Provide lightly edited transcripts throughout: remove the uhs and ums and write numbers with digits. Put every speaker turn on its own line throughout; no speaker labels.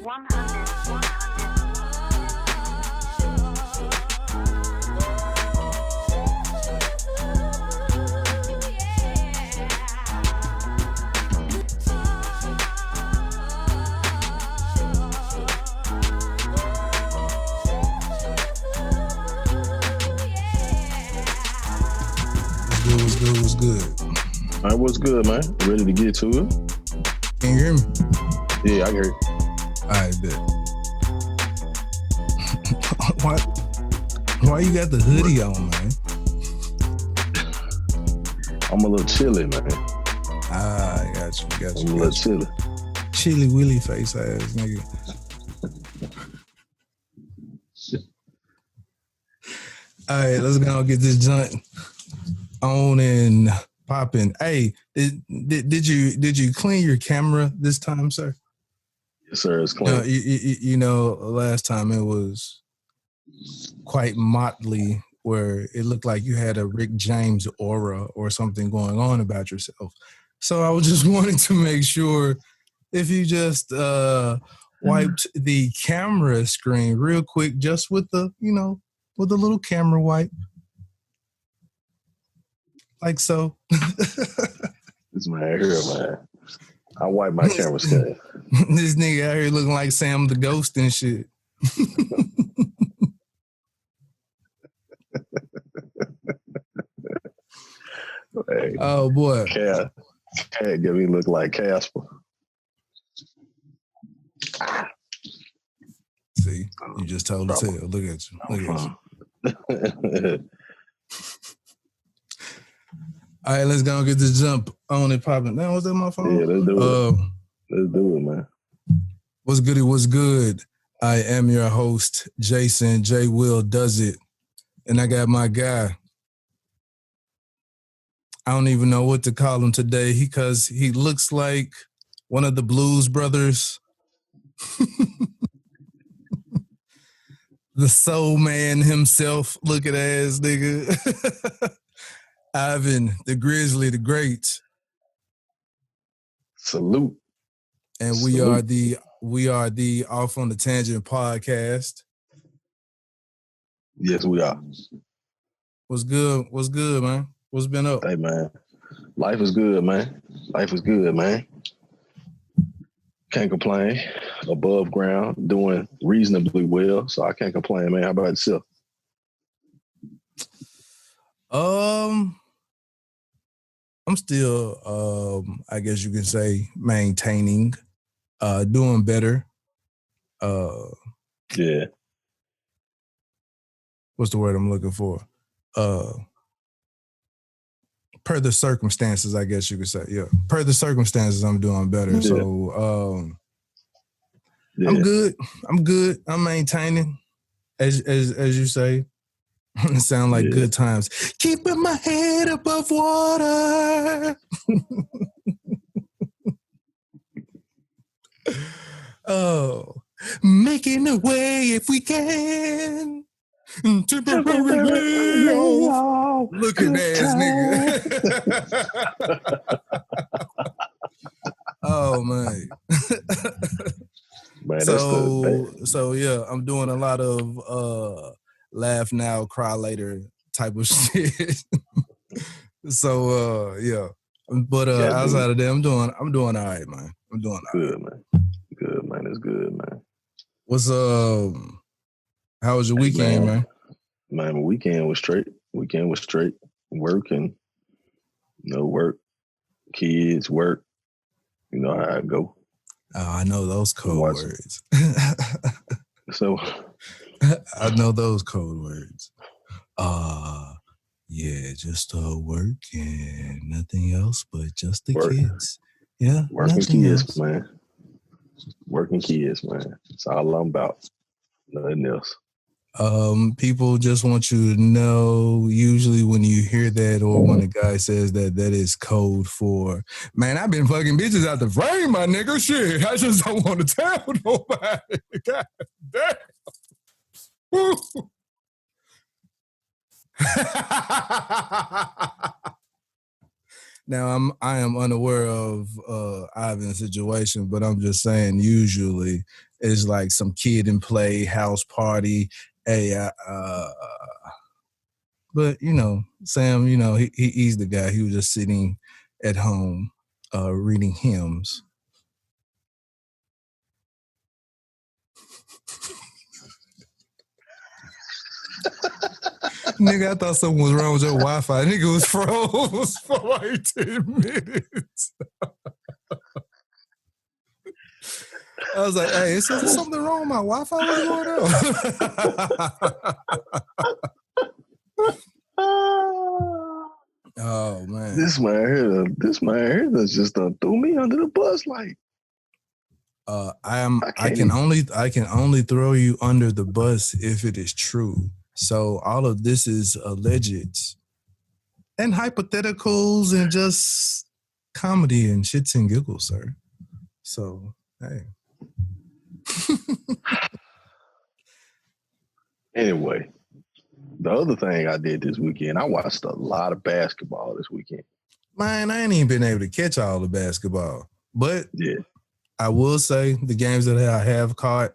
What's good?
All right, what's good, man? Ready to get to it?
Can you hear me?
Yeah, I can hear you.
All right, bet. Why you got the hoodie on, man?
I'm a little chilly, man.
I got you.
I'm a little chilly.
Chilly willy face ass nigga. All right, let's go get this joint on and popping. Hey, did you clean your camera this time, sir?
Yes, sir. It's clean.
You know, last time it was quite motley, where it looked like you had a Rick James aura or something going on about yourself. So I was just wanting to make sure if you just wiped the camera screen real quick, just with the, with a little camera wipe. Like so.
This man here, man. I wipe my camera screen.
This nigga out here looking like Sam the Ghost and shit.
Hey,
oh boy.
Cat give me look like Casper.
See, you just told the tale. Look at you. All right, let's go and get this jump on and popping. Now, was that my phone?
Yeah, let's do it. Let's do it, man.
What's good? What's good? I am your host, Jason. JWILLDOES. And I got my guy. I don't even know what to call him today because he looks like one of the Blues Brothers. The soul man himself, looking ass nigga. Ivan, the Grizzly, the Great.
Salute.
And we are the Off on the Tangent podcast.
Yes, we are.
What's good? What's good, man? What's been up?
Hey, man. Life is good, man. Life is good, man. Can't complain. Above ground, doing reasonably well, so I can't complain, man. How about yourself?
I'm still, I guess you can say, maintaining, doing better.
Yeah.
What's the word I'm looking for? Per the circumstances, I guess you could say. Yeah. Per the circumstances, I'm doing better. Yeah. So, yeah. I'm good. I'm maintaining, as you say. It sound like good times. Keeping my head above water. Oh, making a way if we can. Temporarily. Looking ass nigga. Oh man.
Man,
so yeah, I'm doing a lot of laugh now, cry later type of shit. So yeah. But outside of that, I'm doing all right, man. I'm doing all right.
Good, man. Good, man. It's good, man.
What's how was your weekend, man?
Man, my weekend was straight. Working, work, kids, work. You know how I go.
Oh, I know those code words.
So
I know those code words. Yeah, just work and nothing else but just the kids. Yeah,
working kids, else. Man. Working kids, man. That's all I'm about. Nothing else.
People just want you to know, usually when you hear that or when a guy says that is code for, man, I've been fucking bitches out the frame, my nigga. Shit, I just don't want to tell nobody. God damn. Woo. Now, I am unaware of Ivan's situation, but I'm just saying usually It's like some kid in play, house party. Hey, but Sam, he's the guy. He was just sitting at home, reading hymns. Nigga, I thought something was wrong with your Wi-Fi. Nigga was froze for like 10 minutes. I was like, hey, is there something wrong with my Wi-Fi? What's going on? Oh man.
This man here just threw me under the bus like.
I can only throw you under the bus if it is true. So all of this is alleged and hypotheticals and just comedy and shits and giggles, sir. So hey.
Anyway, the other thing I did this weekend, I watched a lot of basketball this weekend.
Man, I ain't even been able to catch all the basketball, but
yeah,
I will say the games that I have caught,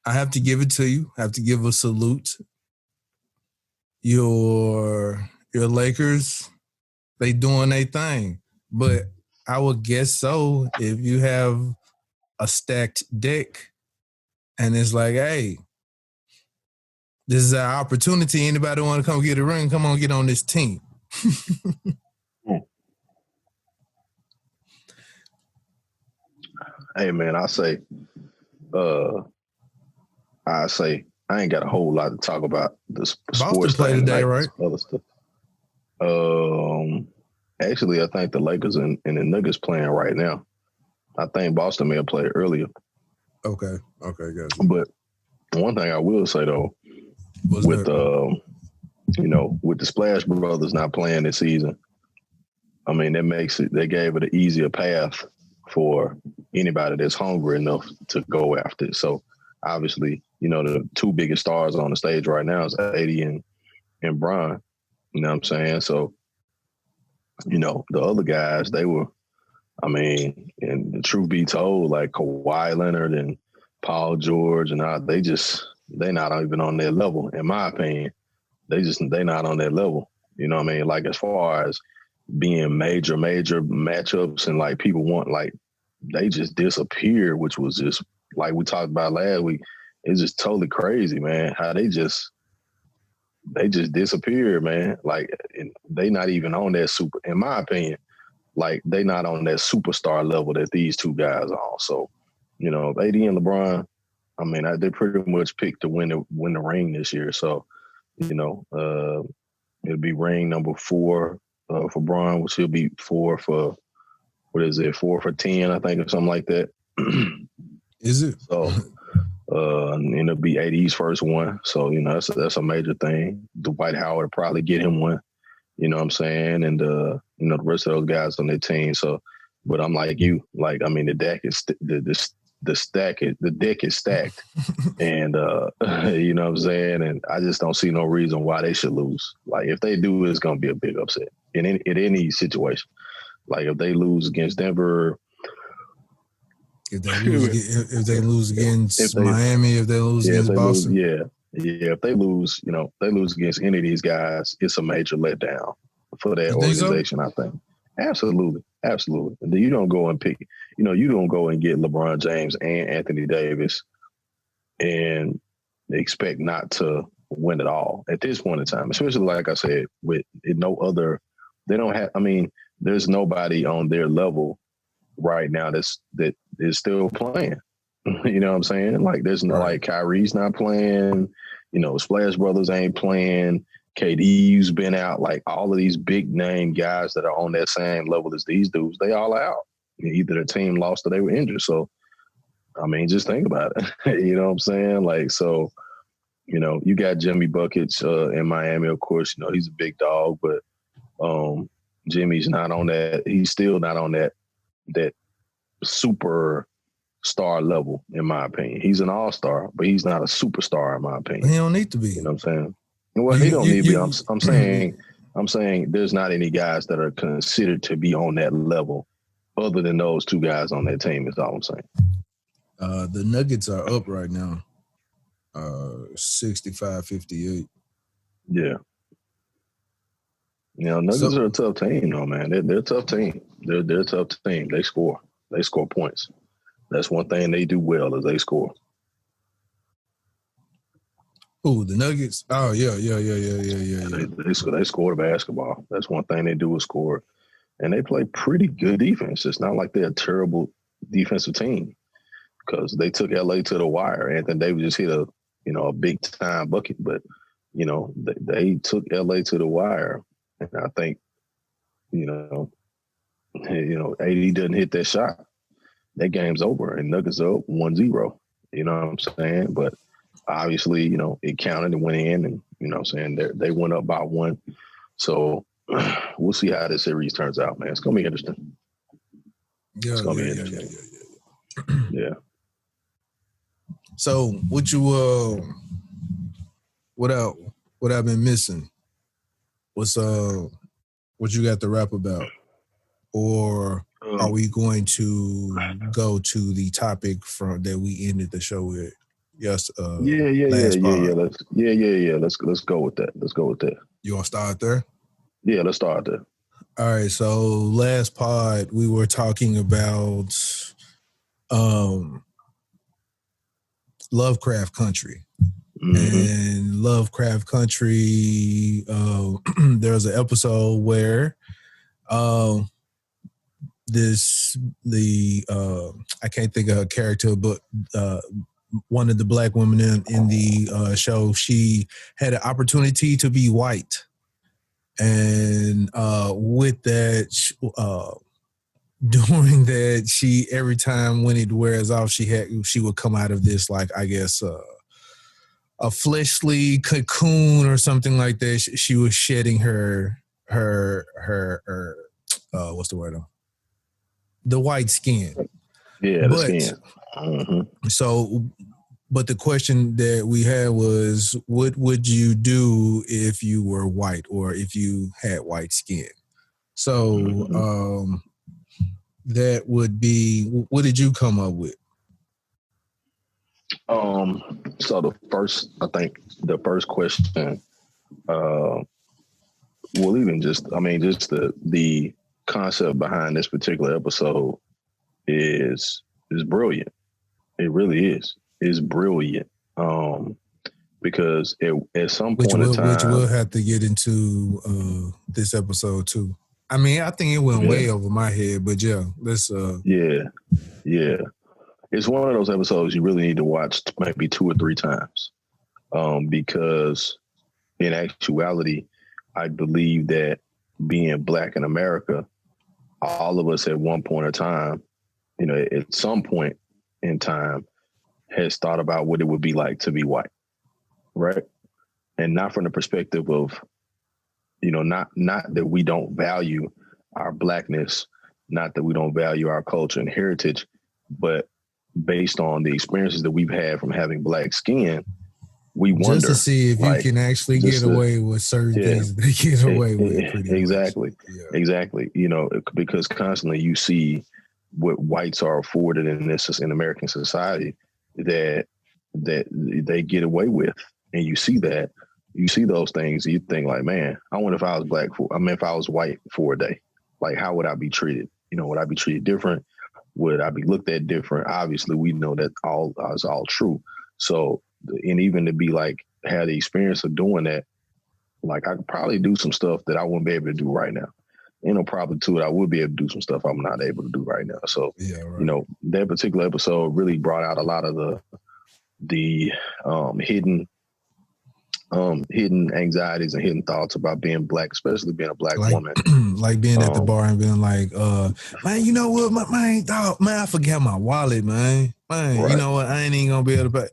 I have to give it to you. I have to give a salute. Your Lakers, they doing their thing. But I would guess so if you have a stacked deck and it's like, hey, this is our opportunity. Anybody want to come get a ring? Come on, get on this team.
Hey man, I ain't got a whole lot to talk about the sports.
Boston play today, right?
Other stuff. Actually, I think the Lakers and the Nuggets playing right now. I think Boston may have played earlier.
Okay, gotcha.
But one thing I will say though, with the Splash Brothers not playing this season, I mean they gave it an easier path for anybody that's hungry enough to go after it. So obviously, the two biggest stars on the stage right now is AD and Bron. You know what I'm saying? So, the other guys, they were, and the truth be told, like Kawhi Leonard and Paul George and all, they not even on their level, in my opinion. They not on their level. You know what I mean? Like as far as being major matchups and like people want, like they just disappeared, which was just like we talked about last week. It's just totally crazy, man. How they just disappeared, man. Like they not even on that super, in my opinion, like they not on that superstar level that these two guys are. So, AD and LeBron, they pretty much picked to win the ring this year. So, it'll be ring number 4 for Bron, which he'll be 4 for, 4 for 10, I think, or something like that.
Is it?
So, and it'll be AD's first one. So, that's a major thing. Dwight Howard will probably get him one. You know what I'm saying? And, the rest of those guys on their team. So, but I'm like you. Like, the deck is the deck is stacked. And, you know what I'm saying? And I just don't see no reason why they should lose. Like, if they do, it's going to be a big upset in any situation. Like, if they lose against Denver,
if they lose against Miami, if they lose against Boston.
If they lose, they lose against any of these guys, it's a major letdown for that organization, so? I think. Absolutely. And then you don't go and pick, you don't go and get LeBron James and Anthony Davis and expect not to win it all at this point in time, especially like I said, with no other, they don't have, there's nobody on their level right now that is still playing. You know what I'm saying? Like there's no, like Kyrie's not playing, Splash Brothers ain't playing, KD's been out, like all of these big name guys that are on that same level as these dudes, they all out. Either the team lost or they were injured. So, just think about it. You know what I'm saying? Like, so, you got Jimmy Buckets in Miami, of course, he's a big dog, but Jimmy's not on that. He's still not on that super star level, in my opinion. He's an all-star, but he's not a superstar, in my opinion.
He don't need to be.
You know what I'm saying? Well, he don't need to be. I'm saying there's not any guys that are considered to be on that level other than those two guys on that team is all I'm saying.
The Nuggets are up right now, 65-58.
Yeah. Nuggets are a tough team, though, man. They're a tough team. They're a tough team. They score. They score points. That's one thing they do well is they score.
Ooh, the Nuggets. Oh, yeah.
They score the basketball. That's one thing they do is score. And they play pretty good defense. It's not like they're a terrible defensive team because they took LA to the wire. Anthony Davis just hit a big time bucket, but they took LA to the wire. And I think, AD doesn't hit that shot. That game's over and Nuggets are up 1-0. You know what I'm saying? But obviously, it counted and went in and, they went up by 1. So we'll see how this series turns out, man. It's going to be interesting. It's going to be interesting. Yeah.
So what you, what I've been missing? What's what you got to rap about? Or are we going to go to the topic that we ended the show with? Yes.
Yeah. Let's go with that. Let's go with that.
You want to start there?
Yeah, let's start there.
All right. So last pod we were talking about Lovecraft Country. And Lovecraft Country, there's an episode where I can't think of her character, but one of the black women in the show, she had an opportunity to be white. And with that, during that, every time when it wears off, she would come out of this, like, I guess, a fleshly cocoon or something like that. She was shedding her what's the word? The white skin.
Yeah, the skin.
So, but the question that we had was, what would you do if you were white or if you had white skin? So, that would be, what did you come up with?
So the first question, the concept behind this particular episode is brilliant. It really is. It's brilliant. Because at some point in time,
which we'll have to get into this episode too. I mean, I think it went way over my head, but yeah, let's.
Yeah. It's one of those episodes you really need to watch maybe 2 or 3 times, because in actuality, I believe that being black in America, all of us at one point in time, at some point in time, has thought about what it would be like to be white, right? And not from the perspective of, not that we don't value our blackness, not that we don't value our culture and heritage, but based on the experiences that we've had from having black skin, we wonder.
Just to see if you can actually get away with certain things that they get away with.
Exactly. Because constantly you see what whites are afforded in American society that they get away with. And you see those things, you think like, man, I wonder if I was if I was white for a day, like how would I be treated? Would I be treated different? Would I be looked at different? Obviously, we know that all is all true. So, and even to be like, have the experience of doing that, like I could probably do some stuff that I wouldn't be able to do right now. Probably too, I would be able to do some stuff I'm not able to do right now. So, that particular episode really brought out a lot of the hidden anxieties and hidden thoughts about being black, especially being a black woman.
Like being at the bar and being like, man, you know what, man, I forgot my wallet, man. Right. You know what, I ain't even gonna be able to pay.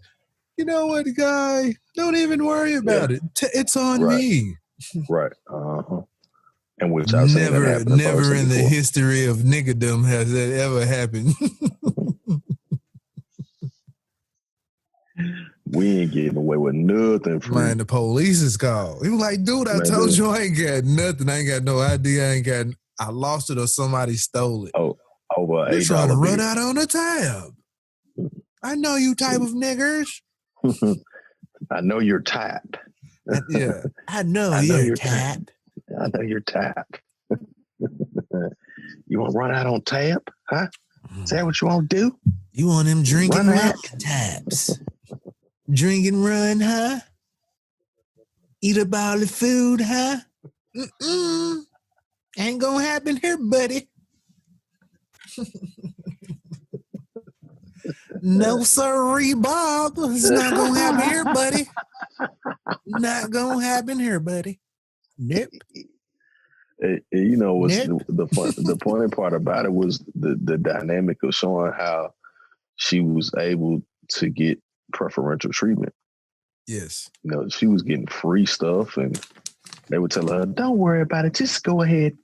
You know what, guy, don't even worry about it. It's on me.
Right. And which I've
never in the history of niggerdom has that ever happened.
We ain't getting away with nothing.
Man, the police is called. He was like, dude, I told you I ain't got nothing. I ain't got no idea. I lost it or somebody stole it.
Oh for
You're trying to
$8
run out on a tab. I know you type of niggers.
I know you're tap.
Yeah, I know you're tap.
I know you're tap. You want to run out on tap? Huh? Is that what you want to do?
You want them drinking run taps? Drink and run, huh? Eat up all the food, huh? Ain't gonna happen here, buddy. No, sorry, Bob. It's not gonna happen here, buddy. Not gonna happen here, buddy. Nope.
You know, what's the funny part about it was the dynamic of showing how she was able to get preferential treatment.
Yes.
You know, she was getting free stuff, and they would tell her, "Don't worry about it. Just go ahead.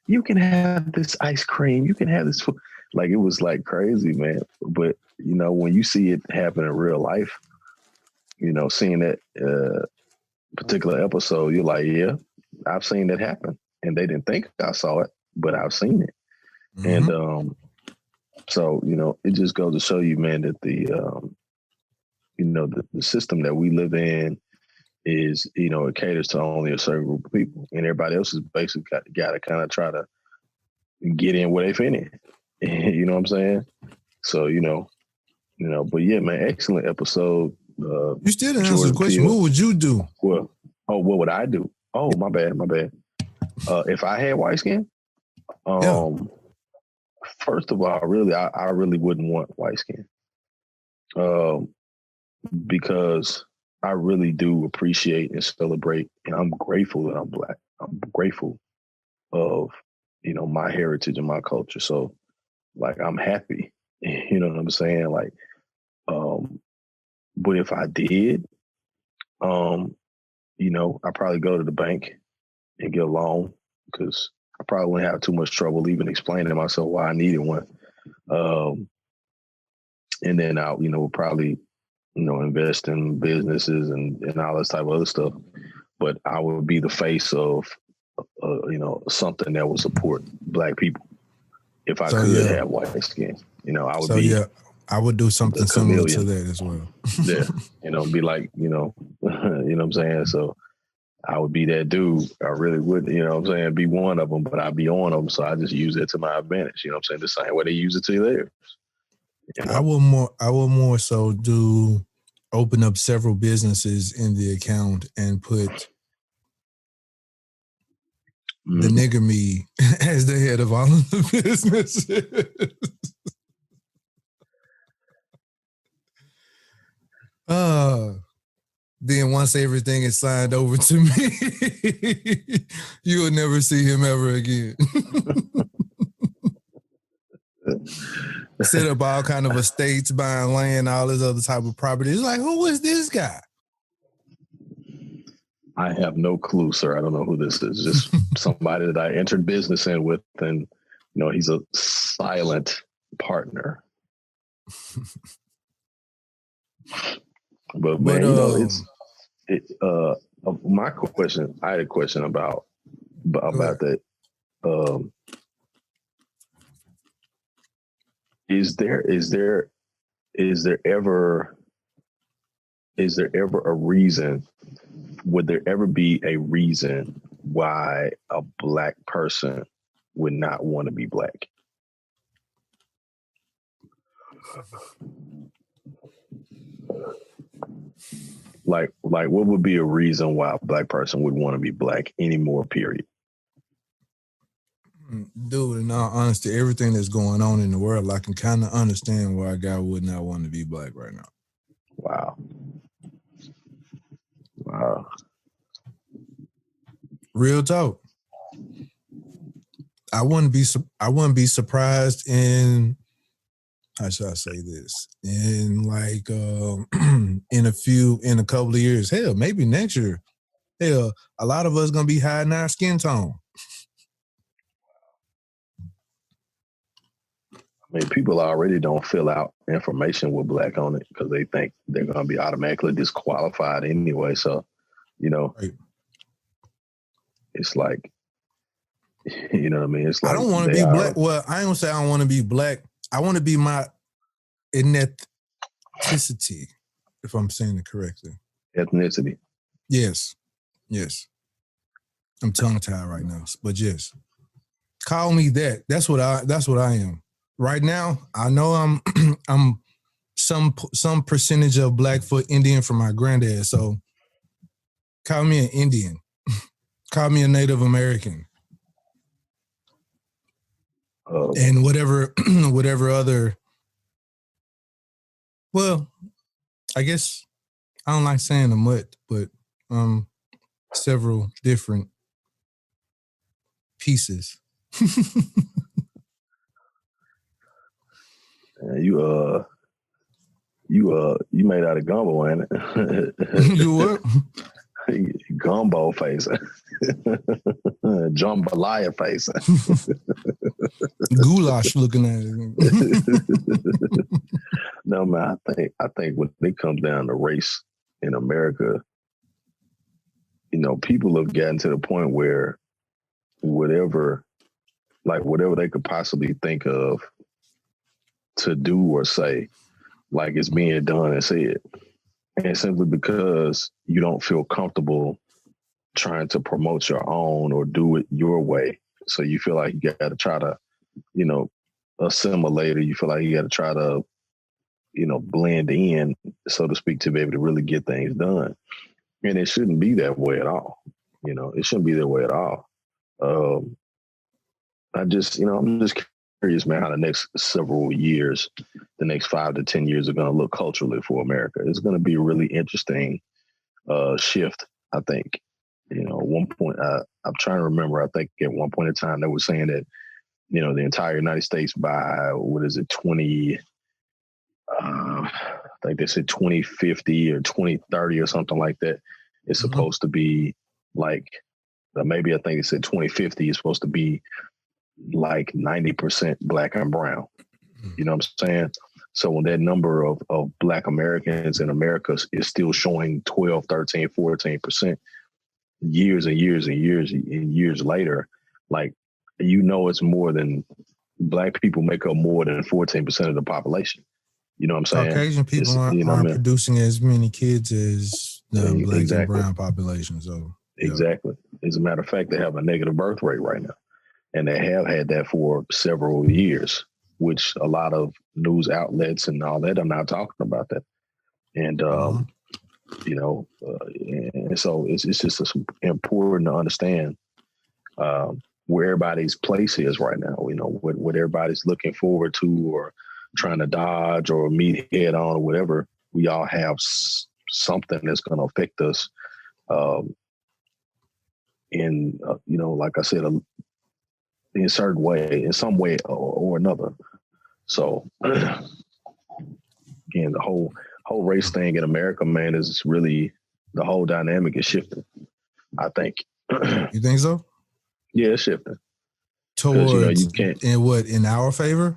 You can have this ice cream. You can have this food." Like, it was like crazy, man. But, you know, when you see it happen in real life, you know, seeing that particular episode, you're like, yeah, I've seen that happen. And they didn't think I saw it, but I've seen it. Mm-hmm. And so, you know, it just goes to show you, man, that you know, the system that we live in is, you know, it caters to only a certain group of people. And everybody else is basically got to kind of try to get in where they fit in. You know what I'm saying? So, you know, but yeah, man, excellent episode.
You still didn't answer the question. What would you do?
Well, what would I do? Oh, my bad. If I had white skin, first of all, I really wouldn't want white skin. Because I really do appreciate and celebrate, and I'm grateful that I'm Black. I'm grateful of, you know, my heritage and my culture. So, like, I'm happy, you know what I'm saying? Like, but if I did, you know, I'd probably go to the bank and get a loan, because I probably wouldn't have too much trouble even explaining to myself why I needed one. And then I, you know, probably, you know, invest in businesses and all this type of other stuff. But I would be the face of, you know, something that would support Black people. If I could have white skin, you know, I would be. Yeah,
I would do something similar to that as well.
Yeah, you know, be like, you know what I'm saying? So I would be that dude. I really would, you know what I'm saying, be one of them, but I'd be on them. So I just use it to my advantage. You know what I'm saying? The same way they use it to theirs. You know?
I will more so open up several businesses in the account and put the nigger me as the head of all of the businesses. Then once everything is signed over to me, you will never see him ever again. Set up all kind of estates, buying land, all this other type of property. It's like, who is this guy?
I have no clue, sir. I don't know who this is. Just somebody that I entered business in with, and, you know, he's a silent partner. But man, you know, my question. I had a question about that. Is there ever a reason? Would there ever be a reason why a Black person would not want to be Black? Like what would be a reason why a Black person would want to be Black anymore, period?
Dude, in all honesty, everything that's going on in the world, I can kind of understand why a guy would not want to be Black right now.
Wow.
Real talk. I wouldn't be surprised in, how should I say this? In like in a couple of years, hell, maybe next year, hell, a lot of us gonna be hiding our skin tone.
I mean, people already don't fill out information with Black on it because they think they're going to be automatically disqualified anyway. So, you know, right. It's like, You know what I mean? It's like
I don't want to be black. Well, I don't say I don't want to be black. I want to be my ethnicity, if I'm saying it correctly.
Ethnicity.
Yes. I'm tongue-tied right now, but yes. Call me that. That's what I am. Right now, I know I'm some percentage of Blackfoot Indian from my granddad. So call me an Indian. Call me a Native American. And whatever other. Well, I guess I don't like saying them what, but several different pieces.
You made out of gumbo, ain't it?
You what?
Gumbo face. Jambalaya face.
Goulash looking at
it. No, man, I think when it comes down to race in America, you know, people have gotten to the point where whatever they could possibly think of to do or say, like it's being done and said. And simply because you don't feel comfortable trying to promote your own or do it your way. So you feel like you got to try to, you know, assimilate, or you feel like you got to try to, you know, blend in, so to speak, to be able to really get things done. And it shouldn't be that way at all. You know, it shouldn't be that way at all. I'm just curious, man, how the next several years, the next 5 to 10 years are going to look culturally for America. It's going to be a really interesting shift, I think. You know, at one point, I'm trying to remember, I think at one point in time, they were saying that, you know, the entire United States by, I think they said 2050 or 2030 or something like that. It's supposed to be like, maybe I think it said 2050 is supposed to be like 90% Black and brown. You know what I'm saying? So when that number of Black Americans in America is still showing 12, 13, 14%, years and years and years and years later, like, you know, it's more than Black people make up more than 14% of the population. You know what I'm saying?
Caucasian people aren't producing as many kids as the Black and brown population. So
exactly. As a matter of fact, they have a negative birth rate right now. And they have had that for several years, which a lot of news outlets and all that are not talking about that. And, you know, and so it's just important to understand where everybody's place is right now, you know, what everybody's looking forward to or trying to dodge or meet head on or whatever. We all have something that's going to affect us in, you know, like I said, in a certain way, in some way or another. So again, the whole race thing in America, man, is really, the whole dynamic is shifting, I think.
You think so?
Yeah, it's shifting.
Towards, you know, you can't, in our favor?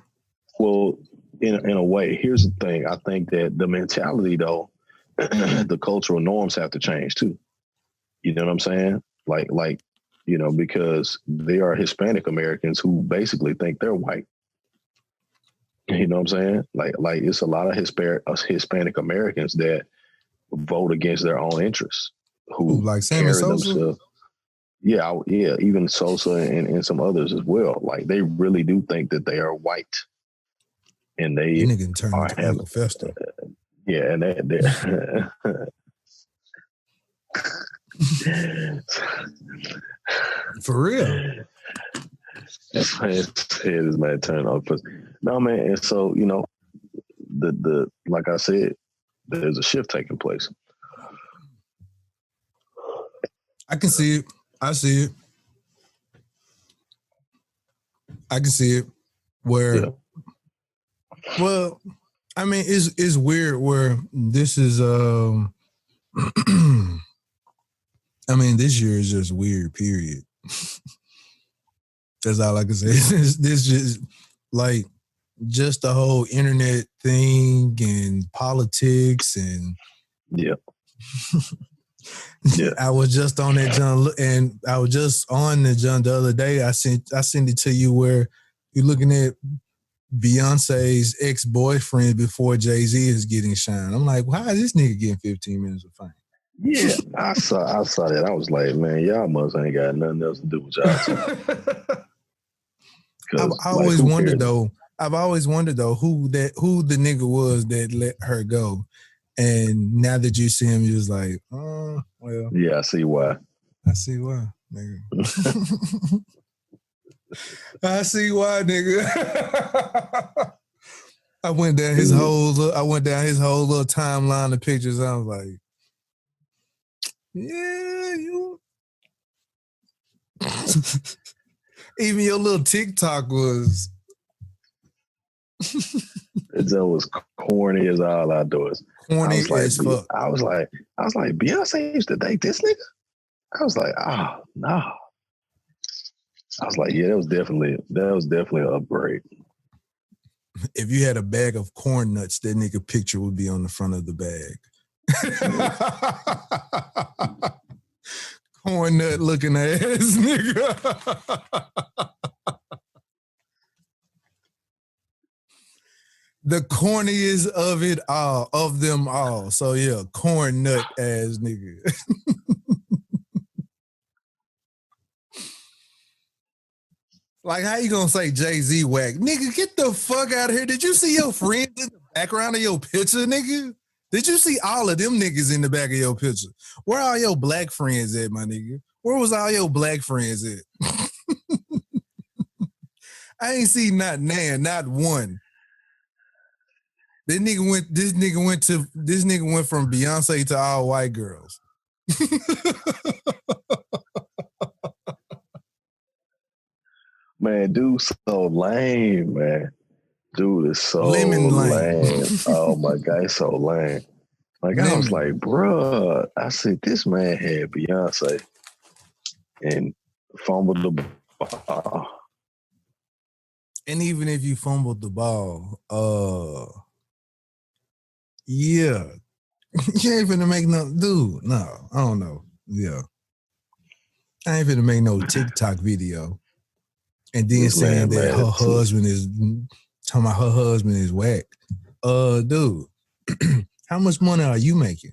Well, in a way, here's the thing. I think that the mentality, though, the cultural norms have to change too. You know what I'm saying? Like, you know, because there are Hispanic Americans who basically think they're white. You know what I'm saying? Like it's a lot of Hispanic Americans that vote against their own interests, who
like Sammy Sosa?
Yeah, even Sosa and some others as well. Like, they really do think that they are white, and they
nigga turned into Uncle Fester.
Yeah, and they
for real.
His head is man turned off. No, man, and so, you know, the like I said, there's a shift taking place.
I can see it. I see it. I can see it. Where, well, I mean, it's weird where this is. I mean, this year is just weird. Period. That's all I can say. This just like just the whole internet thing and politics and
Yeah.
I was just on that John, and I was just on the John the other day. I sent it to you where you're looking at Beyonce's ex-boyfriend before Jay-Z is getting shine. I'm like, why is this nigga getting 15 minutes of fame?
Yeah, I saw that. I was like, man, y'all must ain't got nothing else to do with y'all.
I've always wondered though who the nigga was that let her go. And now that you see him, you're just like, oh, well.
Yeah, I see why.
I see why, nigga. I see why, nigga. I went down his whole little timeline of pictures. I was like, yeah, you. Even your little TikTok was.
It was corny as all outdoors.
Corny as fuck.
I was like, Beyonce used to date this nigga? I was like, oh no. I was like, yeah, that was definitely an upgrade.
If you had a bag of corn nuts, that nigga picture would be on the front of the bag. Corn nut looking ass nigga. The corniest of it all, of them all. So yeah, corn nut ass nigga. Like, how you gonna say Jay-Z whack? Nigga, get the fuck out of here. Did you see your friends in the background of your picture, nigga? Did you see all of them niggas in the back of your picture? Where are your black friends at, my nigga? Where was all your black friends at? I ain't see not one. This nigga went from Beyonce to all white girls.
Man, dude, so lame, man. Dude is so lame. Oh my God, he's so lame. Like, I was like, bruh, I said, this man had Beyonce and fumbled the ball.
And even if you fumbled the ball, yeah. You ain't finna make no, dude, no, I don't know. Yeah. I ain't finna make no TikTok video. And then saying that her husband is, talking about her husband is whack. Dude, how much money are you making?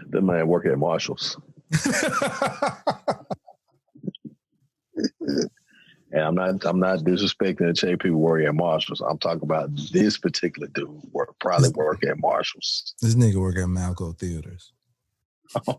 That man work at Marshall's. And I'm not disrespecting the Che people work at Marshall's. I'm talking about this particular dude probably work at Marshall's.
This nigga work at Malco Theaters. Oh.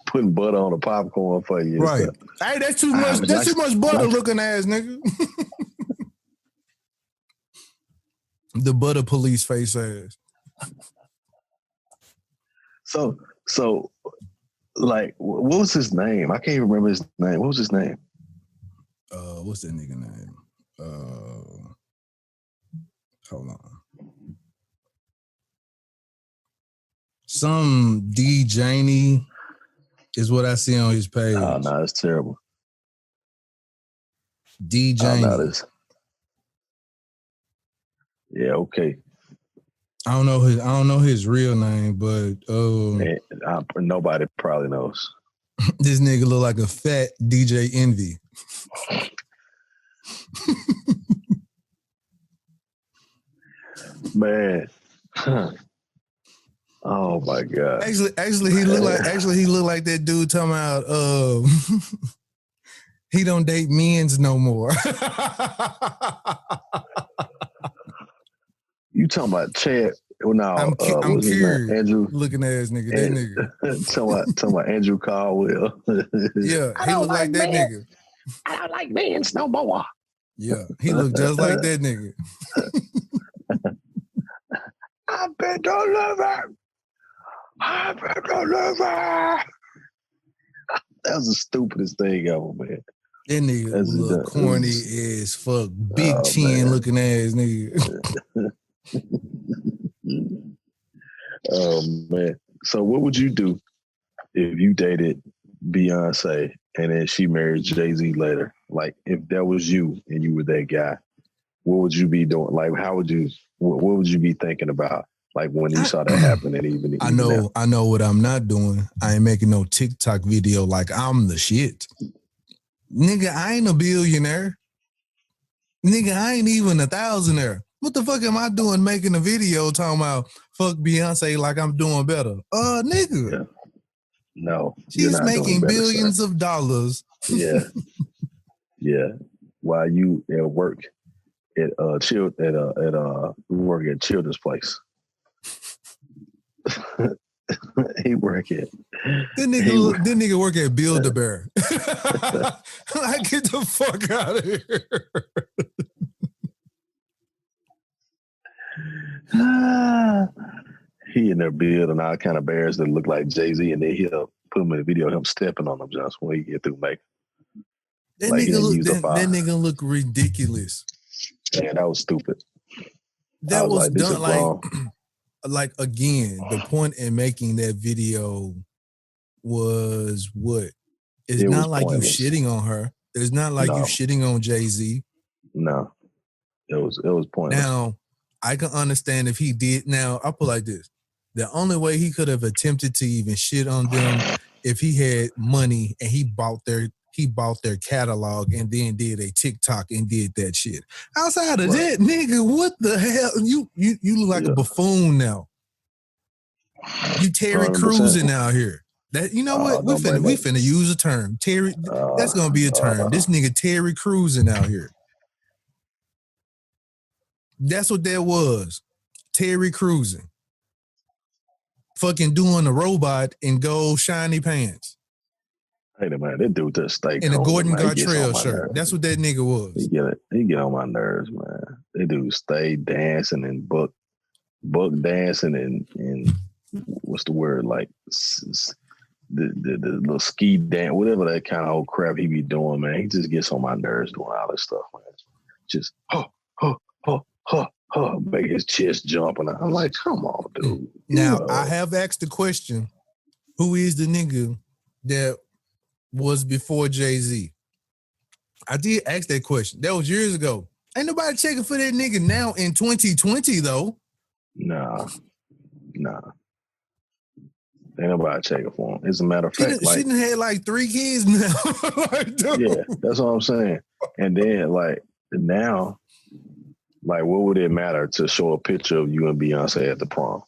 Putting butter on the popcorn for you.
Right. Hey, that's too much. That's too much butter looking ass, nigga. The butter police face ass.
So, like, what was his name? I can't even remember his name. What was his name?
What's that nigga name? Hold on. Some D. Janey is what I see on his page.
Oh, no, it's terrible.
D. Janey. Oh, no,
yeah, okay.
I don't know his real name, but
nobody probably knows.
This nigga look like a fat DJ Envy.
Man. Oh my God.
Actually he look like that dude talking about he don't date men's no more.
You talking about Chad? Well, no,
I'm curious.
Andrew,
looking ass nigga, that nigga.
talking about Andrew Caldwell.
Yeah, he look like that nigga.
I don't like men's no more.
Yeah, he look just like that nigga.
I've been delivered. That was the stupidest thing ever, man.
That nigga look corny as fuck. Big chin looking ass nigga.
Oh man. So what would you do if you dated Beyonce, and then she married Jay-Z later. Like, if that was you and you were that guy, what would you be doing? Like, what would you be thinking about? Like, when you saw that happen, and even
I know what I'm not doing. I ain't making no TikTok video like I'm the shit. Nigga, I ain't a billionaire. Nigga, I ain't even a thousandaire. What the fuck am I doing making a video talking about fuck Beyonce like I'm doing better? Nigga.
Yeah. No.
She's making better, billions of dollars.
Yeah. Yeah. While you at work at work at Children's Place. He work at
that nigga work at Build-A-Bear. Like, get the fuck out of here.
He in there building all kind of bears that look like Jay-Z, and then he'll put him in a video of him stepping on them just when he get through making.
That nigga look ridiculous.
Man, that was stupid.
That was done like again, the point in making that video was what? It's not like pointless. You shitting on her. It's not like you shitting on Jay-Z.
No. It was pointless.
Now, I can understand if he did. Now, I'll put it like this. The only way he could have attempted to even shit on them if he had money and he bought their catalog and then did a TikTok and did that shit. Outside of that, nigga, what the hell? You look like a buffoon now. You Terry 100%. Cruising out here. That you know what? We finna use a term. Terry, that's gonna be a term. This nigga Terry cruising out here. That's what that was. Terry cruising. Fucking doing a robot in gold shiny pants.
Hey man, that dude just stay
in a Gordon Gartrell shirt. That's what that nigga was.
He get on my nerves, man. That dude stay dancing and buck dancing and what's the word, like the little ski dance, whatever that kind of old crap he be doing, man. He just gets on my nerves doing all this stuff, man. Just make his chest jump, and I'm like, come on, dude.
Now I have asked the question: who is the nigga that was before Jay-Z? I did ask that question. That was years ago. Ain't nobody checking for that nigga now in 2020 though.
Nah. Ain't nobody checking for him. As a matter of fact,
she done had like 3 kids now. Like,
yeah, that's what I'm saying. And then like now, like what would it matter to show a picture of you and Beyonce at the prom?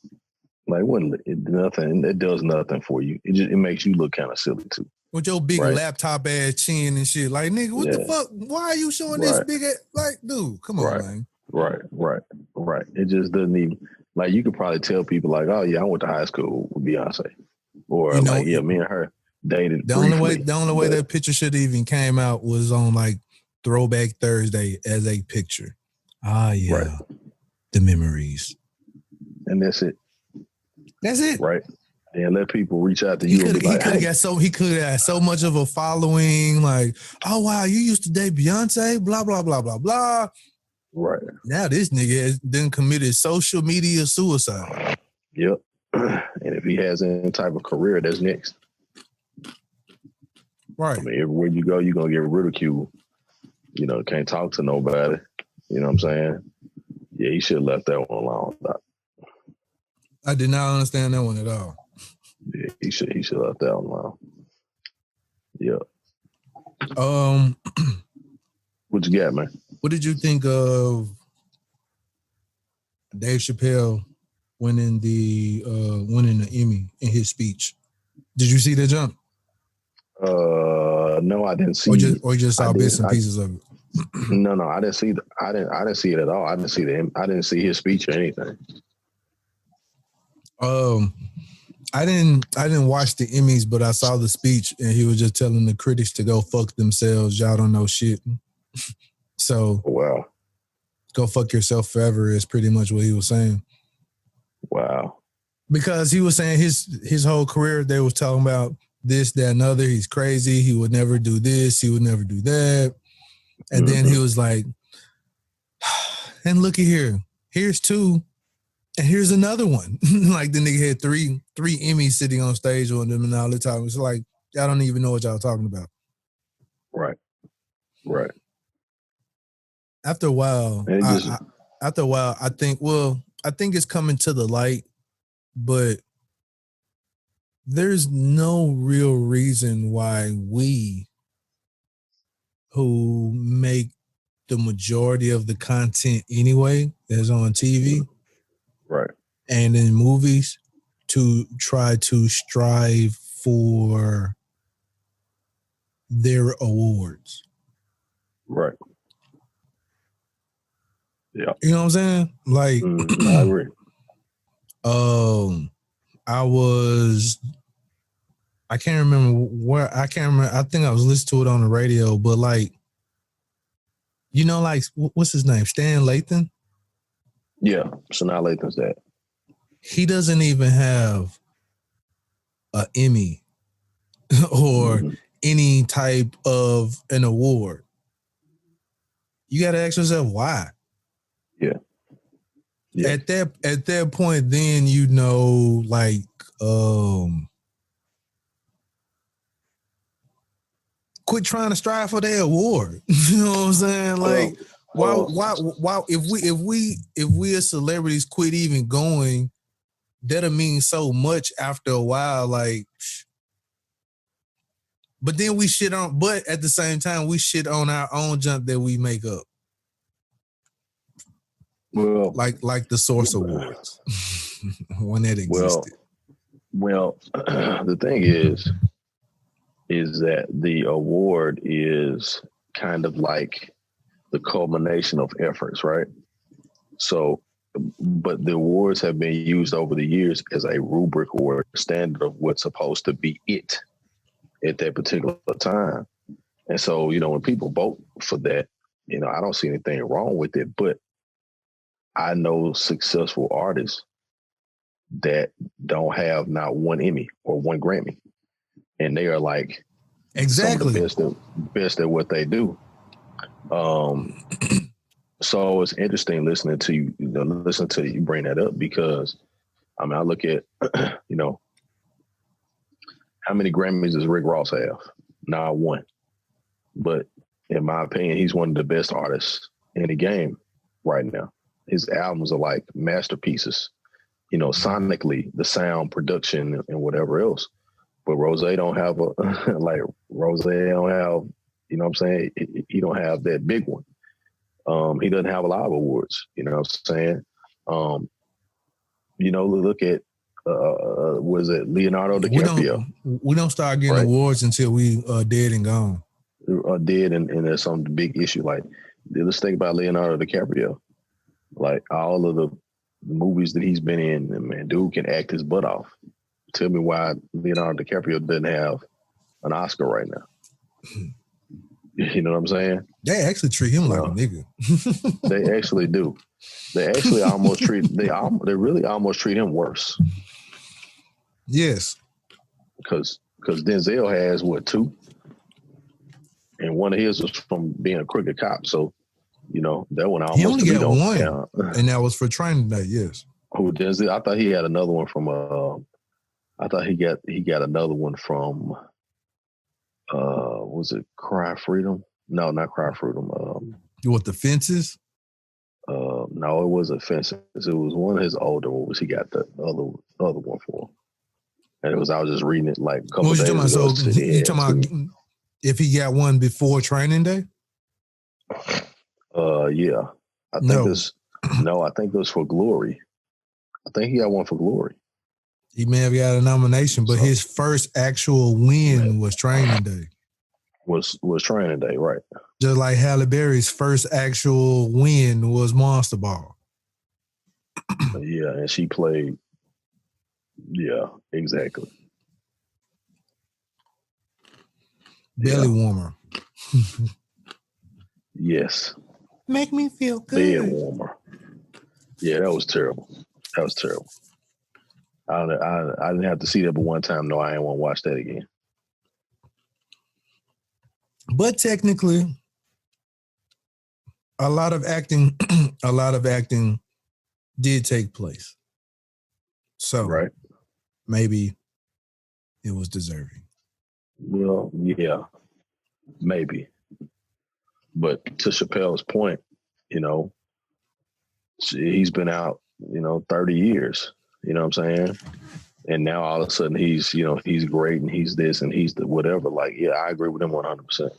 Like nothing. It does nothing for you. It makes you look kind of silly too.
With your big laptop ass chin and shit. Like, nigga, what the fuck? Why are you showing this big ass? Like, dude, come on, man.
Right. It just doesn't even, like, you could probably tell people like, oh yeah, I went to high school with Beyonce. Or me and her dated.
The only way that picture should have even came out was on like Throwback Thursday as a picture. Ah, yeah. Right. The memories.
And that's it. Right. And let people reach out to you. He could
have got so much of a following. Like, oh wow, you used to date Beyonce. Blah blah blah blah blah.
Right.
Now this nigga has then committed social media suicide.
Yep. And if he has any type of career, that's next.
Right.
I mean, everywhere you go, you're gonna get ridiculed. You know, can't talk to nobody. You know what I'm saying? Yeah, he should have left that one alone.
I did not understand that one at all.
Yeah, he should have left that one alone. Yeah. What you got, man?
What did you think of Dave Chappelle winning the Emmy in his speech? Did you see that jump?
No, I didn't see it.
Or you just saw bits and pieces of it?
No, I didn't see I didn't see it at all. I didn't see his speech or anything.
I didn't watch the Emmys, but I saw the speech and he was just telling the critics to go fuck themselves. Y'all don't know shit. So
wow.
Go fuck yourself forever is pretty much what he was saying.
Wow.
Because he was saying his whole career, they was talking about this, that, and other. He's crazy. He would never do this. He would never do that. And then he was like, and looky here. Here's 2. And here's another one. Like the nigga had three Emmys sitting on stage on them and all the time. It's like, y'all don't even know what y'all talking about.
Right.
After a while, I think it's coming to the light, but there's no real reason why we, who make the majority of the content anyway that's on TV,
right,
and in movies, to try to strive for their awards.
Right. Yeah.
You know what I'm saying? Like,
I agree.
I can't remember where, I think I was listening to it on the radio, but like, you know, like, what's his name? Stan Lathan?
Yeah. Sanaa Lathan's dad.
He doesn't even have an Emmy or any type of an award. You got to ask yourself why.
Yeah.
At that point, then you know, like, quit trying to strive for their award. You know what I'm saying? Like, why? If we as celebrities quit even going, that'll mean so much after a while. Like, but then we shit on. But at the same time, we shit on our own junk that we make up.
Well,
like the Source Awards when that existed.
Well, the thing is that the award is kind of like the culmination of efforts, right? So, but the awards have been used over the years as a rubric or a standard of what's supposed to be it at that particular time. And so, you know, when people vote for that, you know, I don't see anything wrong with it, but I know successful artists that don't have not one Emmy or one Grammy. And they are like some of the best at what they do. So it's interesting listening to you bring that up, because I mean, I look at, you know, how many Grammys does Rick Ross have? Not one. But in my opinion, he's one of the best artists in the game right now. His albums are like masterpieces, you know, sonically, the sound, production, and whatever else. But Rose don't have Rose don't have, you know what I'm saying? He don't have that big one. He doesn't have a lot of awards, you know what I'm saying? You know, look at, was it Leonardo DiCaprio?
We don't start getting awards until we are dead and gone.
Dead, and there's some big issue. Like, let's think about Leonardo DiCaprio. Like, all of the movies that he's been in, and man, dude can act his butt off. Tell me why Leonardo DiCaprio doesn't have an Oscar right now. You know what I'm saying?
They actually treat him like a nigga.
They actually do. They actually they really almost treat him worse.
Yes.
Because Denzel has, what, 2? And one of his was from being a crooked cop. So, you know, that one almost.
He only got one, and that was for Training Day. Yes.
Who, Denzel? I thought he had another one from. I thought he got another one from. Was it Cry Freedom? No, not Cry Freedom.
What, The Fences?
No, it wasn't Fences. It was one of his older ones. He got the other one for. And I was just reading it like a couple days ago.
So you talking about if he got one before Training Day?
Yeah. I think I think it was for Glory. I think he got one for Glory.
He may have got a nomination, but his first actual win was Training Day.
Was Training Day, right?
Just like Halle Berry's first actual win was Monster Ball.
Yeah, and she played. Yeah, exactly.
Belly warmer.
Yes.
Make me feel good.
Bed warmer. Yeah, that was terrible. That was terrible. I didn't have to see that but one time. No, I didn't want to watch that again.
But technically, a lot of acting did take place. So maybe it was deserving.
Well, yeah, maybe. But to Chappelle's point, you know, he's been out, 30 years. You know what I'm saying? And now all of a sudden he's great and he's this and he's the whatever. Like, yeah, I agree with him 100%.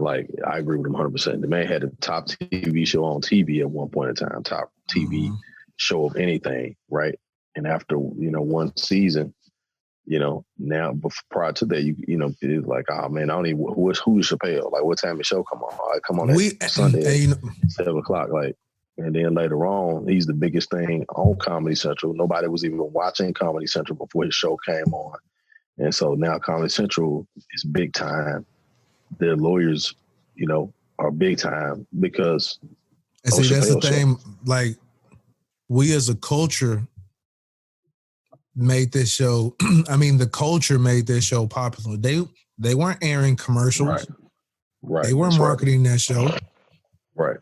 Like, I agree with him 100%. The man had a top TV show on TV at one point in time, top TV show of anything, right? And after, one season, now prior to that, it's like, oh man, I don't even, who's Chappelle? Like, what time the show come on? Like, come on Sunday at 7 o'clock, like. And then later on, he's the biggest thing on Comedy Central. Nobody was even watching Comedy Central before his show came on. And so now Comedy Central is big time. Their lawyers, are big time because.
And see, that's the thing. Like, we as a culture made this show. I mean, the culture made this show popular. They weren't airing commercials.
Right.
They weren't marketing that show.
Right.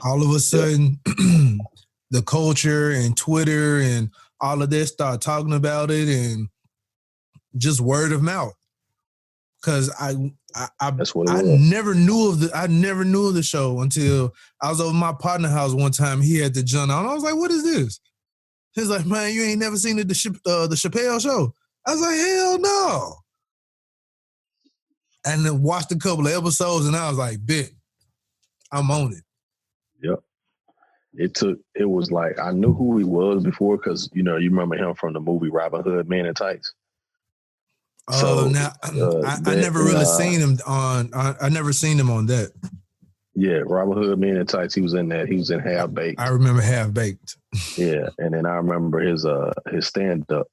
All of a sudden, the culture and Twitter and all of this start talking about it and just word of mouth. Because I never knew of the show until I was over my partner's house one time. He had the junk on. I was like, "What is this?" He's like, "Man, you ain't never seen the Chappelle show." I was like, "Hell no!" And then watched a couple of episodes, and I was like, "Bet, I'm on it."
Yep. It was like, I knew who he was before because, you remember him from the movie Robin Hood Men in Tights.
So now I never really seen him on. I never seen him on that.
Yeah, Robin Hood Men in Tights. He was in that. He was in Half Baked.
I remember Half Baked.
Yeah, and then I remember his stand up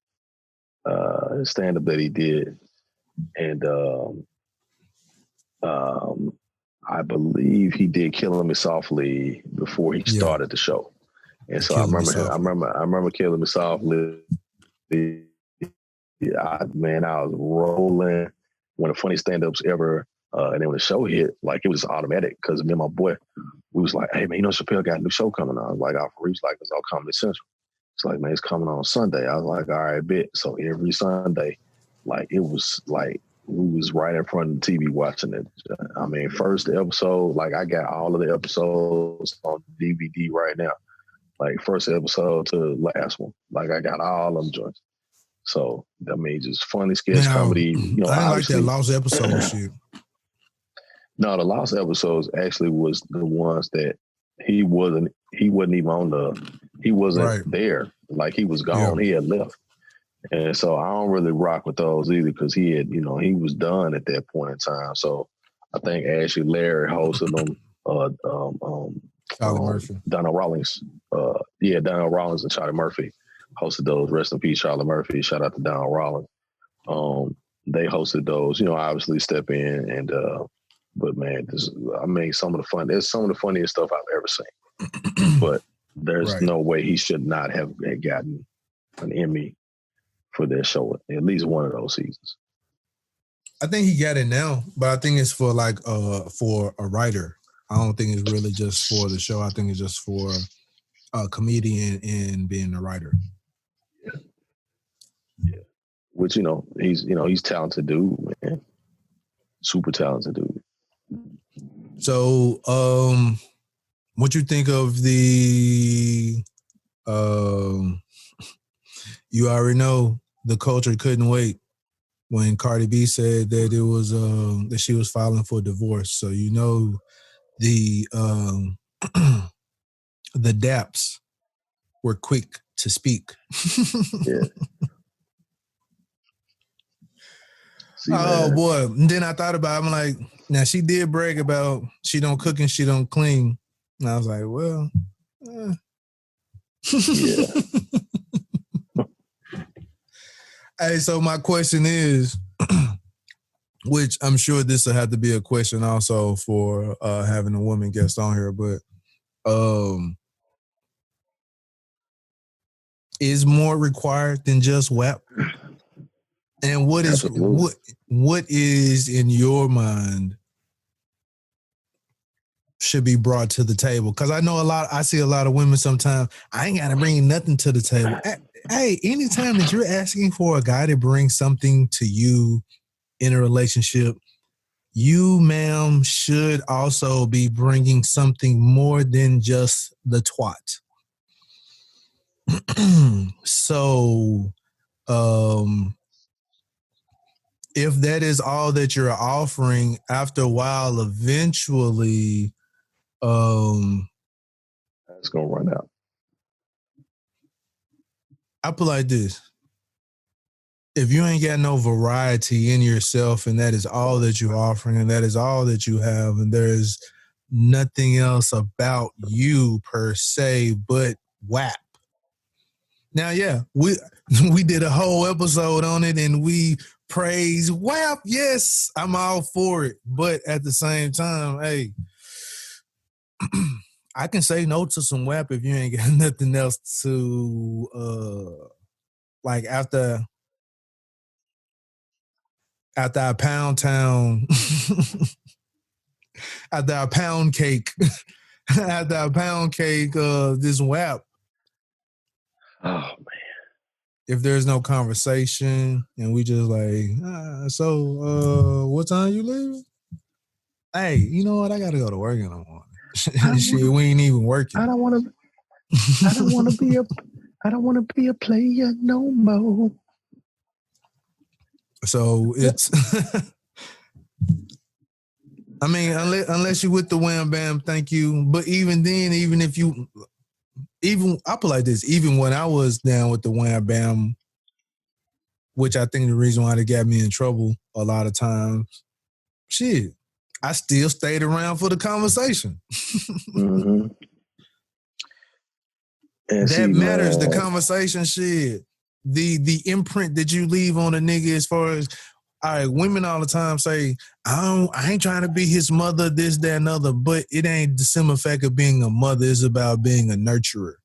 that he did, and I believe he did Killing Me Softly before he started the show. And so I remember Killing Me Softly. I was rolling. One of the funniest stand-ups ever. And then when the show hit, like, it was automatic because me and my boy, we was like, "Hey man, Chappelle got a new show coming on." I was like, "He's like, it's all Comedy Central." It's like, "Man, it's coming on Sunday." I was like, "All right, bet." So every Sunday, like, it was like, we was right in front of the TV watching it. I mean, first episode, like, I got all of the episodes on DVD right now. Like, first episode to last one. Like, I got all of them joints. So, I mean, just funny sketch comedy.
I didn't like that lost episode shit.
No, the lost episodes actually was the ones that he wasn't even on he wasn't there. Like, he was gone. Yeah. He had left. And so I don't really rock with those either because he had, he was done at that point in time. So I think Ashley Larry hosted them.
Charlie Murphy.
Donald Rawlings. Donald Rawlings and Charlie Murphy hosted those. Rest in peace, Charlie Murphy. Shout out to Donald Rawlings. They hosted those, obviously Step In and but man, there's some of the funniest stuff I've ever seen. But there's no way he should not have gotten an Emmy for their show, at least one of those seasons.
I think he got it now, but I think it's for for a writer. I don't think it's really just for the show. I think it's just for a comedian and being a writer.
Yeah. Which, he's talented dude, man. Super talented dude.
So, what you think of the you already know the culture couldn't wait when Cardi B said that it was that she was filing for divorce. So the the Daps were quick to speak.
Yeah.
Oh boy! And then I thought about it, I'm like, now she did brag about she don't cook and she don't clean, and I was like, well,
yeah.
Hey, so my question is, which I'm sure this will have to be a question also for having a woman guest on here, but is more required than just WAP? And what is in your mind should be brought to the table? Because I see a lot of women sometimes, I ain't got to bring nothing to the table. Hey, anytime that you're asking for a guy to bring something to you in a relationship, you, ma'am, should also be bringing something more than just the twat. So, if that is all that you're offering, after a while, eventually,
it's gonna run out.
I put it like this. If you ain't got no variety in yourself and that is all that you're offering and that is all that you have and there's nothing else about you per se but WAP. Now, yeah, we did a whole episode on it and we praise WAP. Yes, I'm all for it. But at the same time, hey, I can say no to some WAP if you ain't got nothing else to like after our Pound Town, after our Pound Cake, after our Pound Cake, this WAP.
Oh man!
If there's no conversation and we just like, what time you leaving? Hey, you know what? I gotta go to work in the morning. Shit, we ain't even working.
I don't want to be a player no more.
So it's, I mean, unless you with the wham bam, thank you. But even then, even if you, I put like this, even when I was down with the wham bam, which I think the reason why they got me in trouble a lot of times, shit, I still stayed around for the conversation.
Mm-hmm.
That matters, man. The conversation, shit. The imprint that you leave on a nigga as far as, all right, women all the time say, I ain't trying to be his mother, this, that, and other, but it ain't the simple fact of being a mother. It's about being a nurturer.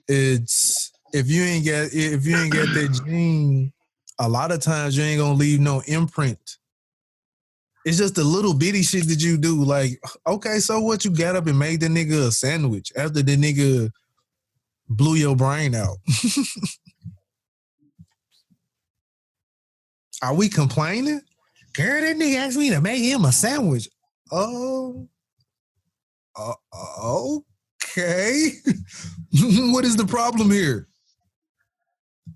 It's if you ain't got that gene, a lot of times you ain't gonna leave no imprint. It's just the little bitty shit that you do. Like, okay, so what, you got up and made the nigga a sandwich after the nigga blew your brain out. Are we complaining? Girl, that nigga asked me to make him a sandwich. Oh, okay. What is the problem here?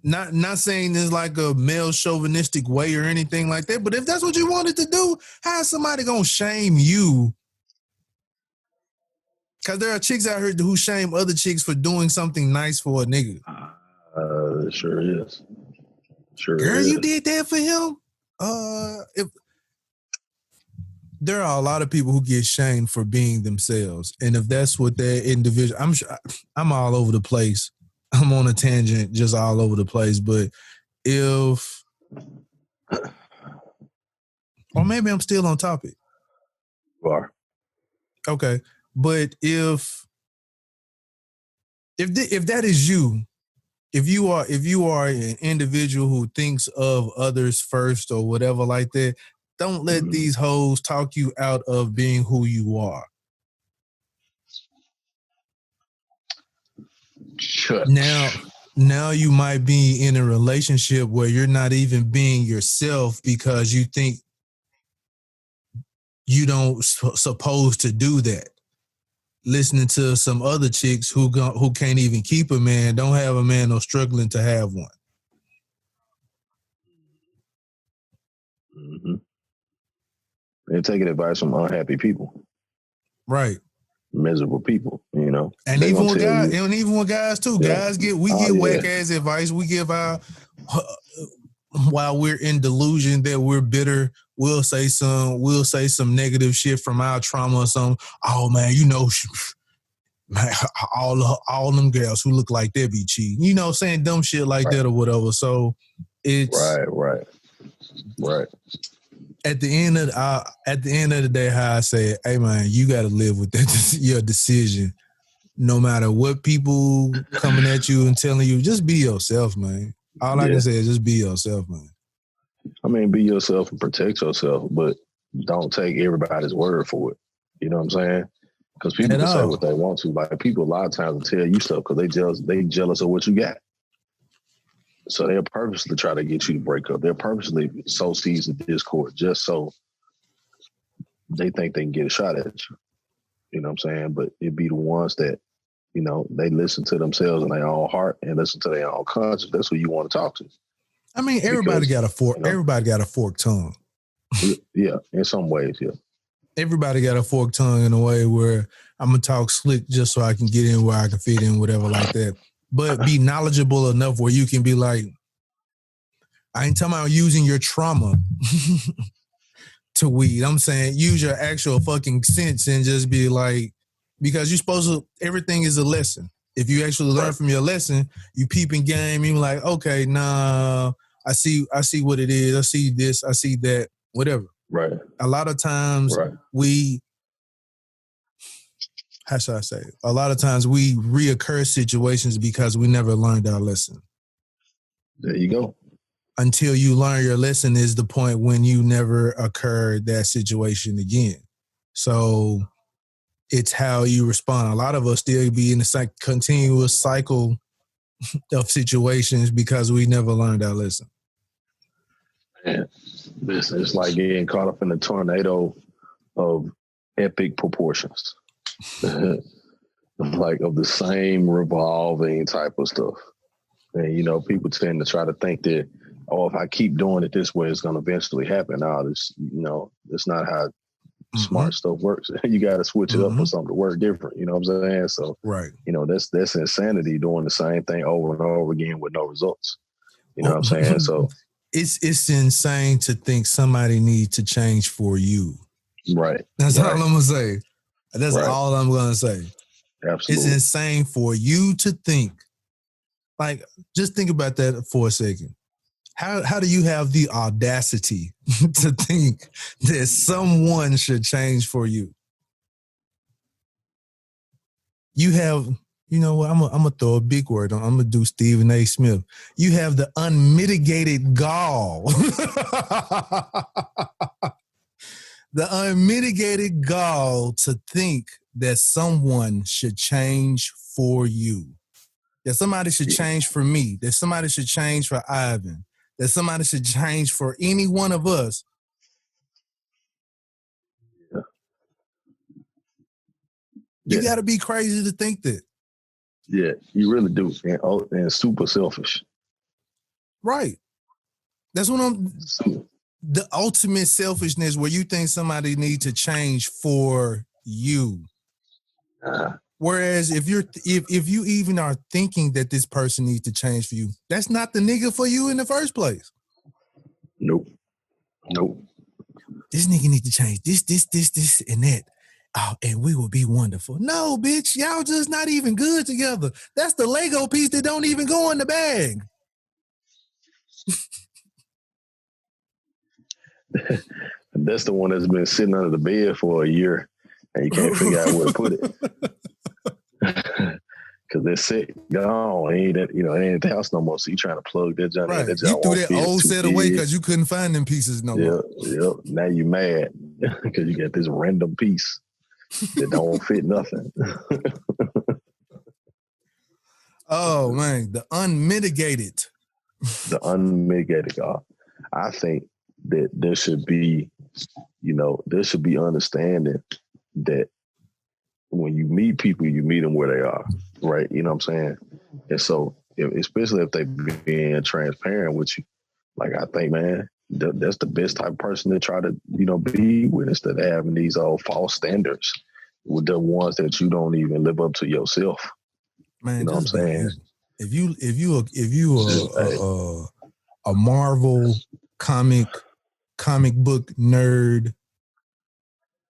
Not saying there's like a male chauvinistic way or anything like that, but if that's what you wanted to do, how is somebody gonna shame you? Because there are chicks out here who shame other chicks for doing something nice for a nigga.
Sure is. Sure
Girl,
is.
you did that for him? If there are a lot of people who get shamed for being themselves. And if that's what their individual, I'm all over the place. I'm on a tangent, just all over the place. But if, or maybe I'm still on topic.
You are.
Okay. But if that is you, if you are an individual who thinks of others first or whatever like that, don't let these hoes talk you out of being who you are.
Shush.
Now you might be in a relationship where you're not even being yourself because you think you don't supposed to do that. Listening to some other chicks who can't even keep a man, don't have a man, or struggling to have one.
Mm-hmm. They're taking advice from unhappy people.
Right.
Miserable people, you know.
And even with guys, too.
Yeah.
Guys get whack ass advice. We give our while we're in delusion that we're bitter, we'll say some negative shit from our trauma or something. Oh man, you know, man, all them girls who look like they be cheating. You know, saying dumb shit like that or whatever. So it's
right.
At the end of the day, how I say, hey man, you got to live with that, your decision. No matter what people coming at you and telling you, just be yourself, man. All I can say is just be yourself, man.
I mean, be yourself and protect yourself, but don't take everybody's word for it. You know what I'm saying? Because people can say what they want to. Like, people a lot of times will tell you stuff because they jealous of what you got. So they'll purposely try to get you to break up. They'll purposely sow seeds of discord just so they think they can get a shot at you. You know what I'm saying? But it'd be the ones that, you know, they listen to themselves and their own heart and listen to their own conscience. That's who you want to talk to.
I mean, everybody got a fork. You know, everybody got a forked tongue.
Yeah, in some ways, yeah.
Everybody got a forked tongue in a way where I'm gonna talk slick just so I can get in where I can fit in, whatever like that. But be knowledgeable enough where you can be like, I ain't talking about using your trauma to weed. I'm saying use your actual fucking sense and just be like, because you're supposed to, everything is a lesson. If you actually learn from your lesson, you peeping game, you're like, okay, nah, I see what it is. I see this, I see that, whatever.
Right.
A lot of times how should I say it? A lot of times we reoccur situations because we never learned our lesson.
There you go.
Until you learn your lesson is the point when you never occurred that situation again. So it's how you respond. A lot of us still be in a continuous cycle of situations because we never learned our lesson.
Yeah. It's like getting caught up in a tornado of epic proportions. Like of the same revolving type of stuff. And, you know, people tend to try to think that, oh, if I keep doing it this way, it's going to eventually happen. No, this, you know, it's not how smart stuff works. You got to switch it up for something to work different. You know what I'm saying? So, you know, that's insanity doing the same thing over and over again with no results. You know what I'm saying? So
it's insane to think somebody needs to change for you.
Right.
That's all I'm going to say. That's all I'm going to say.
Absolutely.
It's insane for you to think. Like, just think about that for a second. How do you have the audacity to think that someone should change for you? You have, you know what, I'm gonna throw a big word on. I'm gonna do Stephen A. Smith. You have the unmitigated gall. The unmitigated gall to think that someone should change for you. That somebody should change for me. That somebody should change for Ivan. That somebody should change for any one of us. You got to be crazy to think that.
Yeah, you really do. And super selfish.
Right. That's what the ultimate selfishness where you think somebody needs to change for you. Whereas if you even are thinking that this person needs to change for you, that's not the nigga for you in the first place.
Nope.
This nigga need to change this, and that. Oh, and we will be wonderful. No, bitch, y'all just not even good together. That's the Lego piece that don't even go in the bag.
That's the one that's been sitting under the bed for a year and you can't figure out where to put it. Because they're sick, gone. Ain't that, you know, it ain't the house no more. So you trying to plug that Johnny.
Right. You threw that old set away because you couldn't find them pieces no more.
Yep. Now you mad because you got this random piece that don't fit nothing.
Oh man, the unmitigated.
The unmitigated God. I think that there should be, you know, there should be understanding that when you meet people, you meet them where they are, right? You know what I'm saying? And so, especially if they being transparent with you, like I think, man, that's the best type of person to try to, you know, be with instead of having these false standards with the ones that you don't even live up to yourself.
Man,
you know what I'm saying?
If you a Marvel comic book nerd,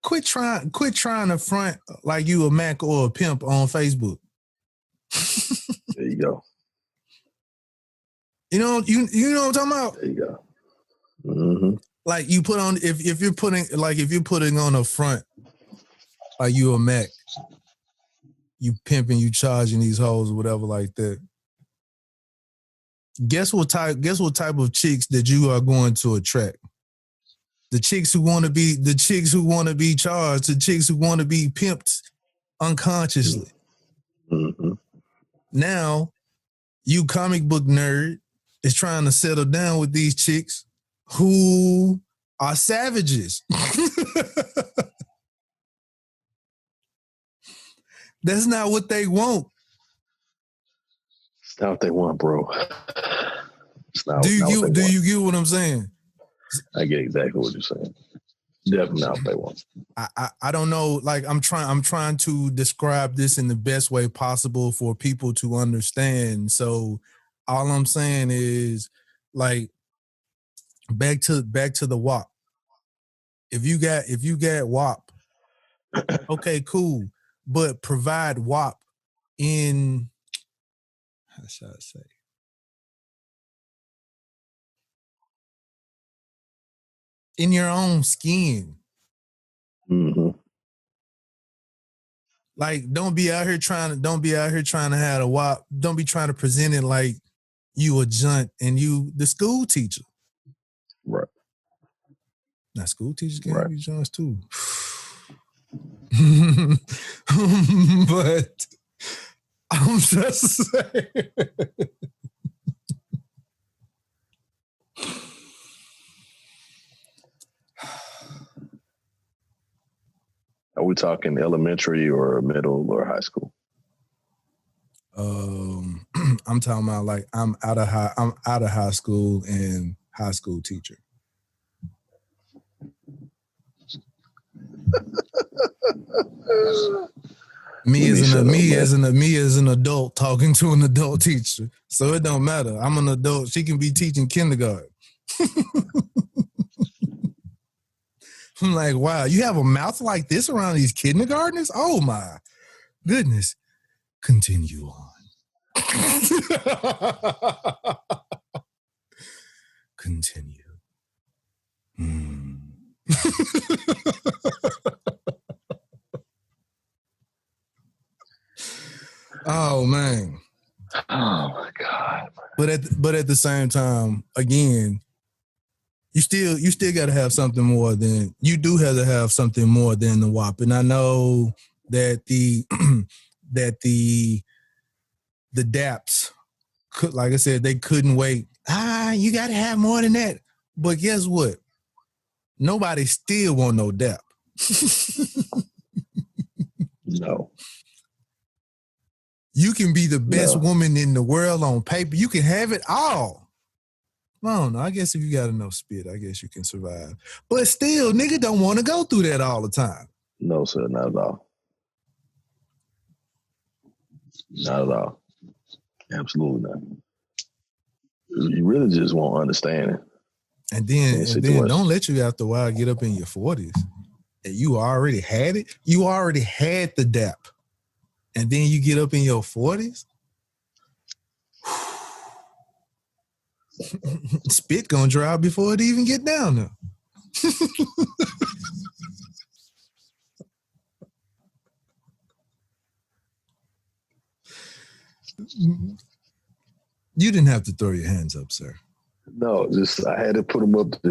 quit trying to front like you a Mac or a pimp on Facebook.
There you go.
You know what I'm talking about?
There you go. Mm-hmm.
Like you put on if you're putting on a front like you a Mac, you pimping, you charging these hoes or whatever like that. Guess what type of chicks that you are going to attract? The chicks who want to be charged, the chicks who want to be pimped unconsciously.
Mm-hmm.
Now, you comic book nerd, is trying to settle down with these chicks who are savages. That's not what they want.
It's not what they want, bro. It's not.
Do you get what I'm saying?
I get exactly what you're saying. Definitely not what they want.
I don't know. Like I'm trying to describe this in the best way possible for people to understand. So all I'm saying is, like, back to the WAP. If you got WAP, okay, cool. But provide WAP in, how should I say? In your own skin.
Mm-hmm.
Like, don't be out here trying to have a WAP. Don't be trying to present it like you a junt and you the school teacher.
Right.
Now, school teachers can be junts too. But I'm just saying.
Are we talking elementary or middle or high school?
I'm talking about, like, I'm out of high school and high school teacher. Me as an adult talking to an adult teacher. So it don't matter. I'm an adult. She can be teaching kindergarten. I'm like, wow, you have a mouth like this around these kindergartners? Oh my goodness. Continue on. Continue. Oh man.
Oh my God.
But at the same time, again, you still got to have something more than, you do have to have something more than the WAP. And I know that the DAPs could, like I said, they couldn't wait. You got to have more than that. But guess what? Nobody still want no DAP.
No.
You can be the best woman in the world on paper. You can have it all. I don't know. I guess if you got enough spit, I guess you can survive. But still, nigga don't want to go through that all the time.
No, sir, not at all. Not at all. Absolutely not. You really just won't understand it.
And then don't let you after a while get up in your 40s. And you already had it. You already had the DAP. And then you get up in your 40s. Spit gonna dry before it even get down there. You didn't have to throw your hands up, sir.
No, just I had to put them up to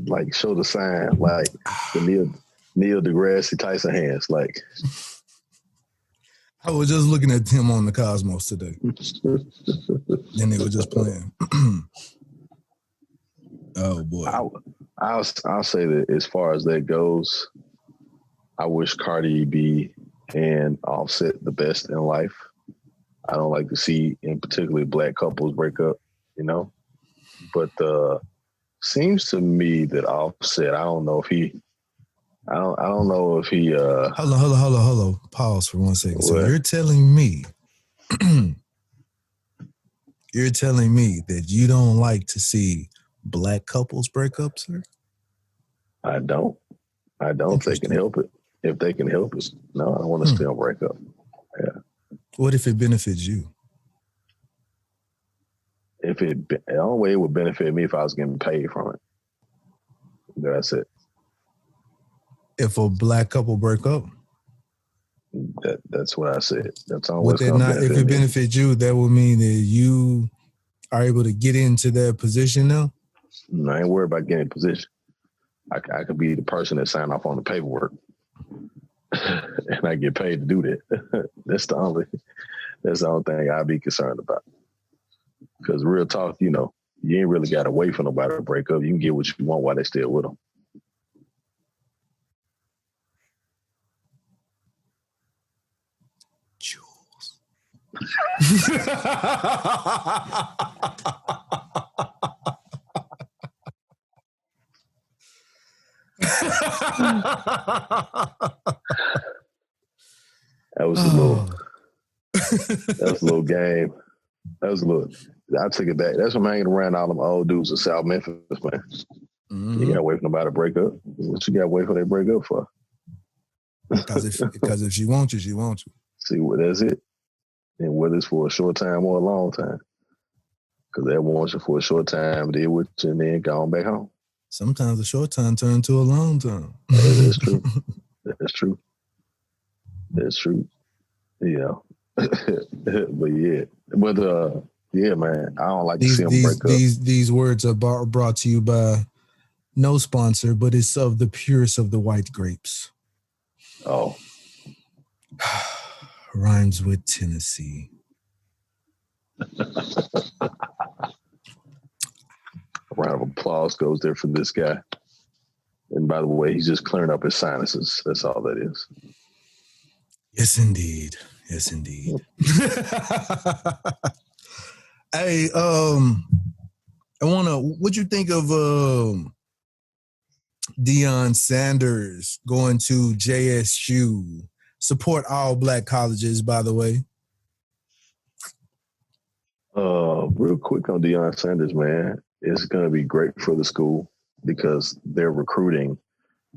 like show the sign, like the Neil deGrasse Tyson hands. Like,
I was just looking at him on the Cosmos today, and they were just playing. Oh boy!
I'll say that as far as that goes, I wish Cardi B and Offset the best in life. I don't like to see, in particularly, black couples break up, you know. But seems to me that Offset, I don't know if he. Hold
on. Pause for 1 second. What? So you're telling me, that you don't like to see black couples break up, sir?
I don't. If they can help it. If they can help it. No, I don't want to see them break up. Yeah.
What if it benefits you?
The only way it would benefit me if I was getting paid from it. That's it.
If a black couple break up?
That's what I said. That's all. If
it benefits you, that would mean that you are able to get into that position now?
No, I ain't worried about getting in position. I could be the person that signed off on the paperwork. And I get paid to do that. That's the only thing I'd be concerned about. Because real talk, you know, you ain't really got to wait for nobody to break up. You can get what you want while they still with them.
Jules.
That was a little. That was a little game. That was a little. I took it back. That's what I'm hanging around all them old dudes in South Memphis, man. Mm-hmm. You gotta wait for nobody to break up. What you gotta wait for they break up for?
Because if she wants you, she wants you.
See, well, that's it. And whether it's for a short time or a long time. Because they want you for a short time, deal with you, and then go on back home.
Sometimes a short time turns to a long time.
That's true. That's true. That's true. Yeah. But yeah. But yeah, man, I don't like to see them break up.
These words are brought to you by no sponsor, but it's of the purest of the white grapes.
Oh.
Rhymes with Tennessee.
A round of applause goes there for this guy. And by the way, he's just clearing up his sinuses. That's all that is.
Yes, indeed. Yes, indeed. Hey, what'd you think of Deion Sanders going to JSU? Support all black colleges, by the way.
Real quick on Deion Sanders, man. It's going to be great for the school because their recruiting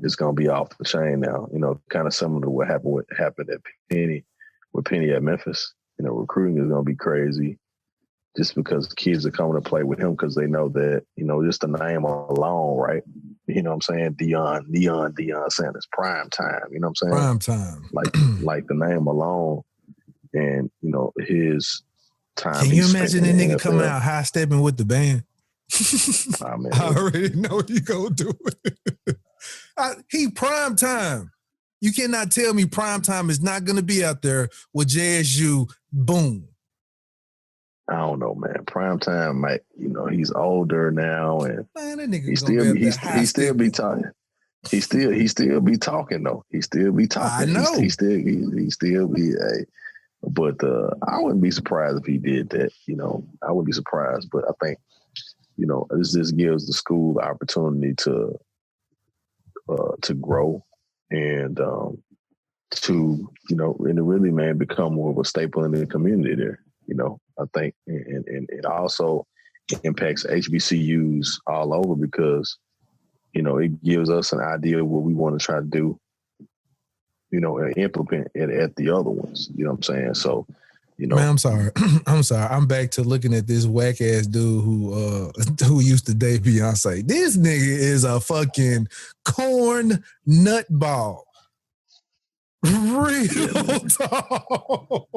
is going to be off the chain now. You know, kind of similar to what happened at Penny, with Penny at Memphis. You know, recruiting is going to be crazy just because kids are coming to play with him because they know that, you know, just the name alone, right? You know what I'm saying? Deion Sanders, prime time. You know what I'm saying?
Prime time.
Like the name alone and, you know, his time.
Can you imagine that nigga coming out high stepping with the band? I already know you gonna do it. He prime time. You cannot tell me prime time is not gonna be out there with JSU. Boom.
I don't know, man. Prime time might, you know, he's older now, and
man, that nigga
he still be talking. He still be talking though. He still be talking.
I know.
He still be. But I wouldn't be surprised if he did that. You know, I wouldn't be surprised. But I think, you know, this just gives the school the opportunity to grow and to, you know, and really, man, become more of a staple in the community there. You know, I think, and it also impacts HBCUs all over because, you know, it gives us an idea of what we want to try to do, you know, and implement it at the other ones. You know what I'm saying? So, you know.
Man, I'm sorry. I'm back to looking at this whack ass dude who used to date Beyonce. This nigga is a fucking corn nutball. Real talk.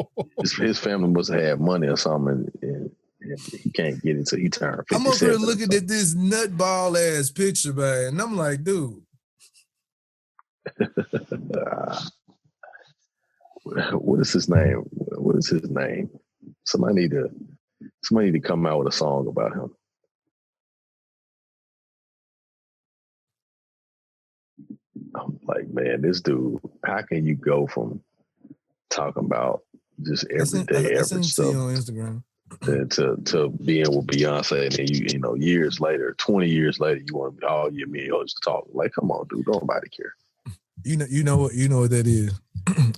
His family must have had money or something, and he can't get it until he turned 57.
I'm up here looking at this nutball ass picture, man, and I'm like, dude.
What is his name? What is his name? Somebody need to come out with a song about him. I'm like, man, this dude, how can you go from talking about just everyday average stuff
on Instagram
to being with Beyonce, and then you know, years later, 20 years later, you want to be all your meals to talk. Like, come on, dude, nobody care.
You know what that is.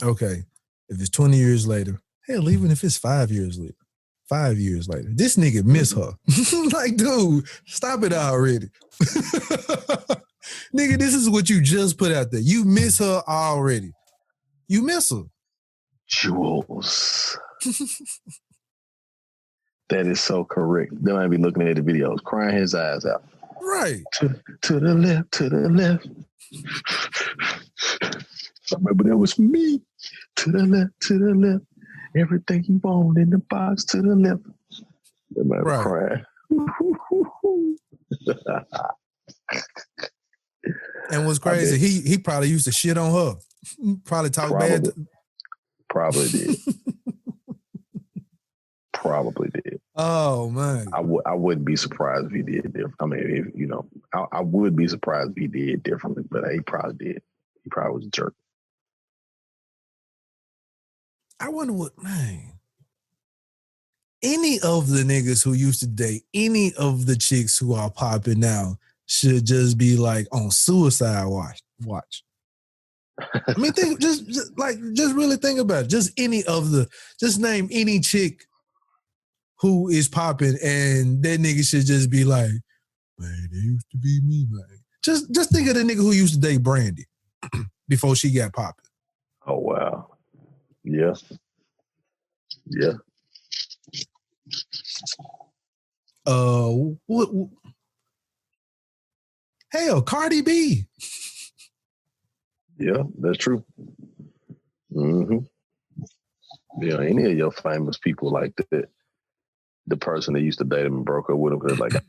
Okay, if it's 20 years later, hell, even if it's 5 years later, this nigga miss her. Like, dude, stop it already. Nigga, this is what you just put out there. You miss her already. You miss her.
Jules. That is so correct. They might be looking at the videos, crying his eyes out.
Right.
To the left, to the left. I remember that was me. To the left, to the left. Everything you want in the box to the left. They might be crying.
And what's crazy, he probably used to shit on her. Probably talk bad.
Probably did. Probably did.
Oh man,
I wouldn't be surprised if he did different. I mean, I would be surprised if he did differently, but he probably did. He probably was a jerk.
I wonder what, man. Any of the niggas who used to date any of the chicks who are popping now should just be like on suicide watch. I mean, just really think about it. Just name any chick who is popping, and that nigga should just be like, man, they used to be me, man. Just think of the nigga who used to date Brandy before she got popping.
Oh wow, yeah.
What? Hell, Cardi B.
Yeah, that's true. Mm-hmm. Yeah, any of your famous people like that, the person that used to date him and broke up with him, because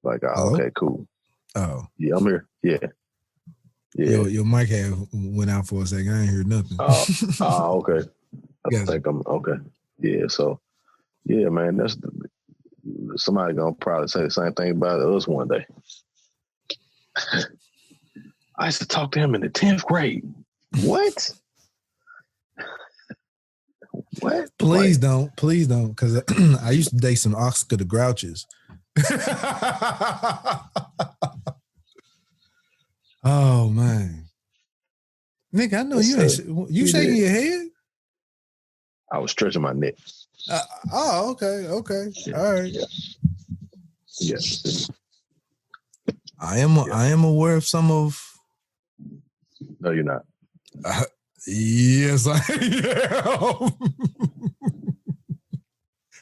okay, cool.
Oh.
Yeah, I'm here. Yeah.
Your mic went out for a second. I ain't heard nothing.
Okay. I think I'm okay. Yeah, so yeah, man, that's somebody gonna probably say the same thing about us one day. I used to talk to him in the 10th grade. What? What?
Please don't, because I used to date some Oscar the Grouches. Oh man, Nick, I know you shaking your head.
I was stretching my neck.
Okay,
yeah.
All right.
Yeah.
I am aware of some of.
No, you're not.
Yes, I am.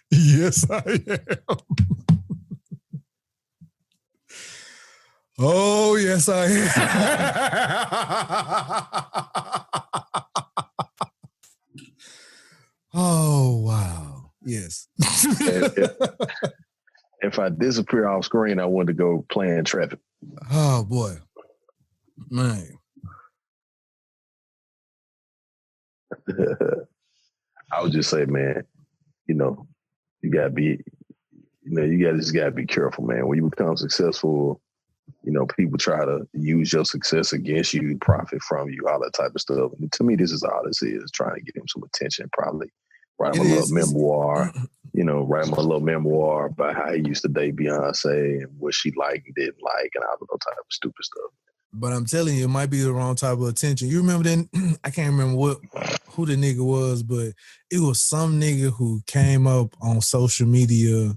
Yes, I am. Oh, yes, I am. Oh, wow. Yes.
If I disappear off screen, I want to go play in traffic.
Oh, boy. Man.
I would just say, man, you gotta be, just gotta be careful, man. When you become successful, people try to use your success against you, profit from you, all that type of stuff. And to me, this is all this is, trying to get him some attention, probably write him a little memoir, write him a little memoir about how he used to date Beyonce and what she liked and didn't like and all of those type of stupid stuff.
But I'm telling you, it might be the wrong type of attention. You remember then? I can't remember who the nigga was, but it was some nigga who came out on social media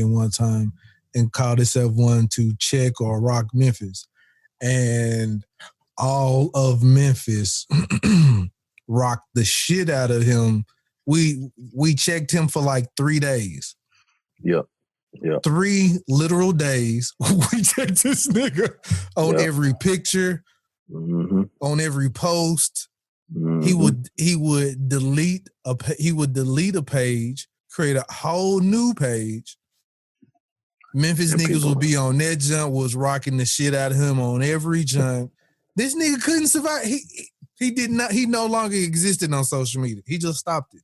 one time and called himself one to check or rock Memphis. And all of Memphis rocked the shit out of him. We checked him for like 3 days.
Yep.
3 literal days. We checked this nigga on every picture, on every post. He would delete a page, create a whole new page. Memphis niggas would be on that jump, was rocking the shit out of him on every jump. This nigga couldn't survive. He no longer existed on social media. He just stopped it.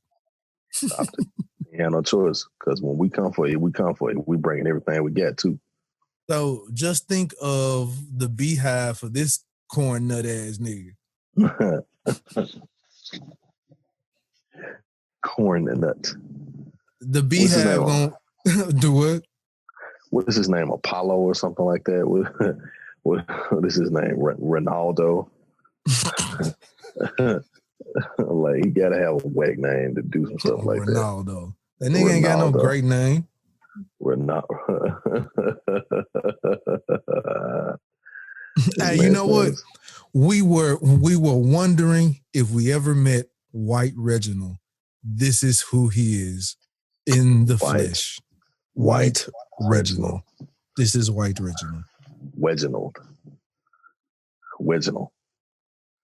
He had no choice, because when we come for you, we come for you. We bringing everything we got too.
So just think of the beehive for this corn nut ass nigga.
Corn nut.
The beehive gonna do what?
What is his name? Apollo or something like that? What is his name? Ronaldo. Like, he gotta have a whack name to do some stuff like
Ronaldo. That nigga ain't got no great name. Hey, you know what? We were wondering if we ever met White Reginald. This is who he is in the flesh. White Reginald. This is White Reginald.
Reginald.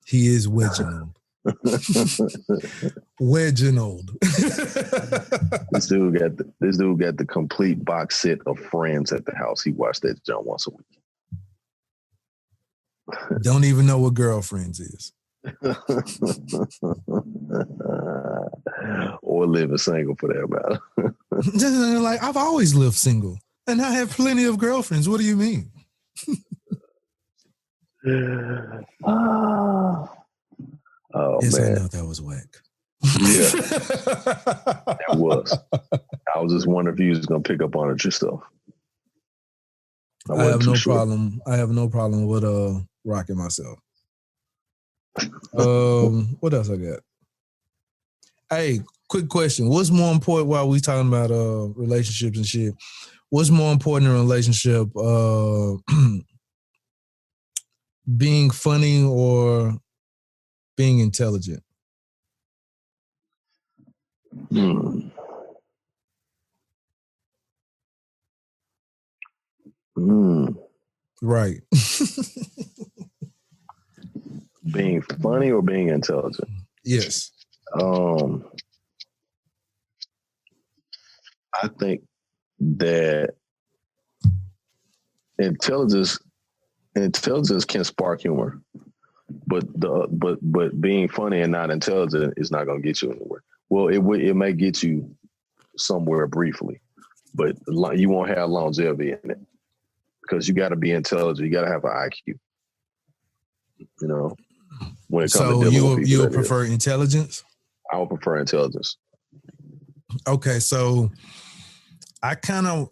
He is Reginald. Reginald.
This dude got the complete box set of Friends at the house. He watched that junk once a week.
Don't even know what Girlfriends is.
Or living single for that matter.
Like, I've always lived single, and I have plenty of girlfriends. What do you mean?
Oh
yes,
man,
I know that was whack.
Yeah, that was. I was just wondering if you was gonna pick up on it yourself.
I have no problem. I have no problem with rocking myself. What else I got? Hey, quick question. What's more important while we talking about relationships and shit? What's more important in a relationship? Being funny or being intelligent? Right.
Being funny or being intelligent?
Yes.
I think that intelligence can spark humor, but being funny and not intelligent is not going to get you anywhere. Well, it may get you somewhere briefly, but you won't have longevity in it because you got to be intelligent. You got to have an IQ. You know, when it comes to dealing with people,
you would prefer intelligence?
I would prefer intelligence.
Okay, so I kind of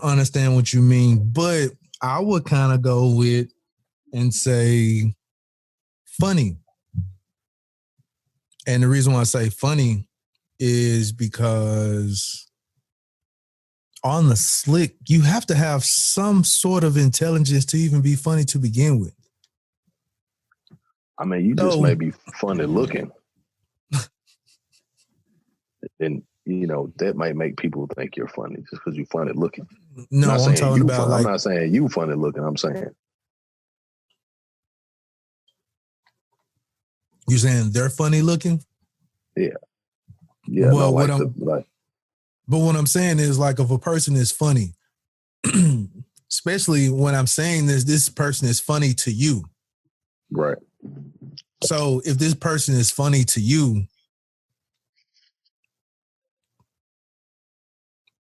understand what you mean, but I would kind of go with and say funny. And the reason why I say funny is because on the slick, you have to have some sort of intelligence to even be funny to begin with.
I mean, you just may be funny looking. And, you know, that might make people think you're funny just because you're funny looking.
No, I'm talking about
I'm not saying you funny looking. I'm saying.
You're saying they're funny looking?
Yeah. Yeah.
Well,
no,
but what I'm saying is, like, if a person is funny, especially when I'm saying this person is funny to you.
Right.
So if this person is funny to you,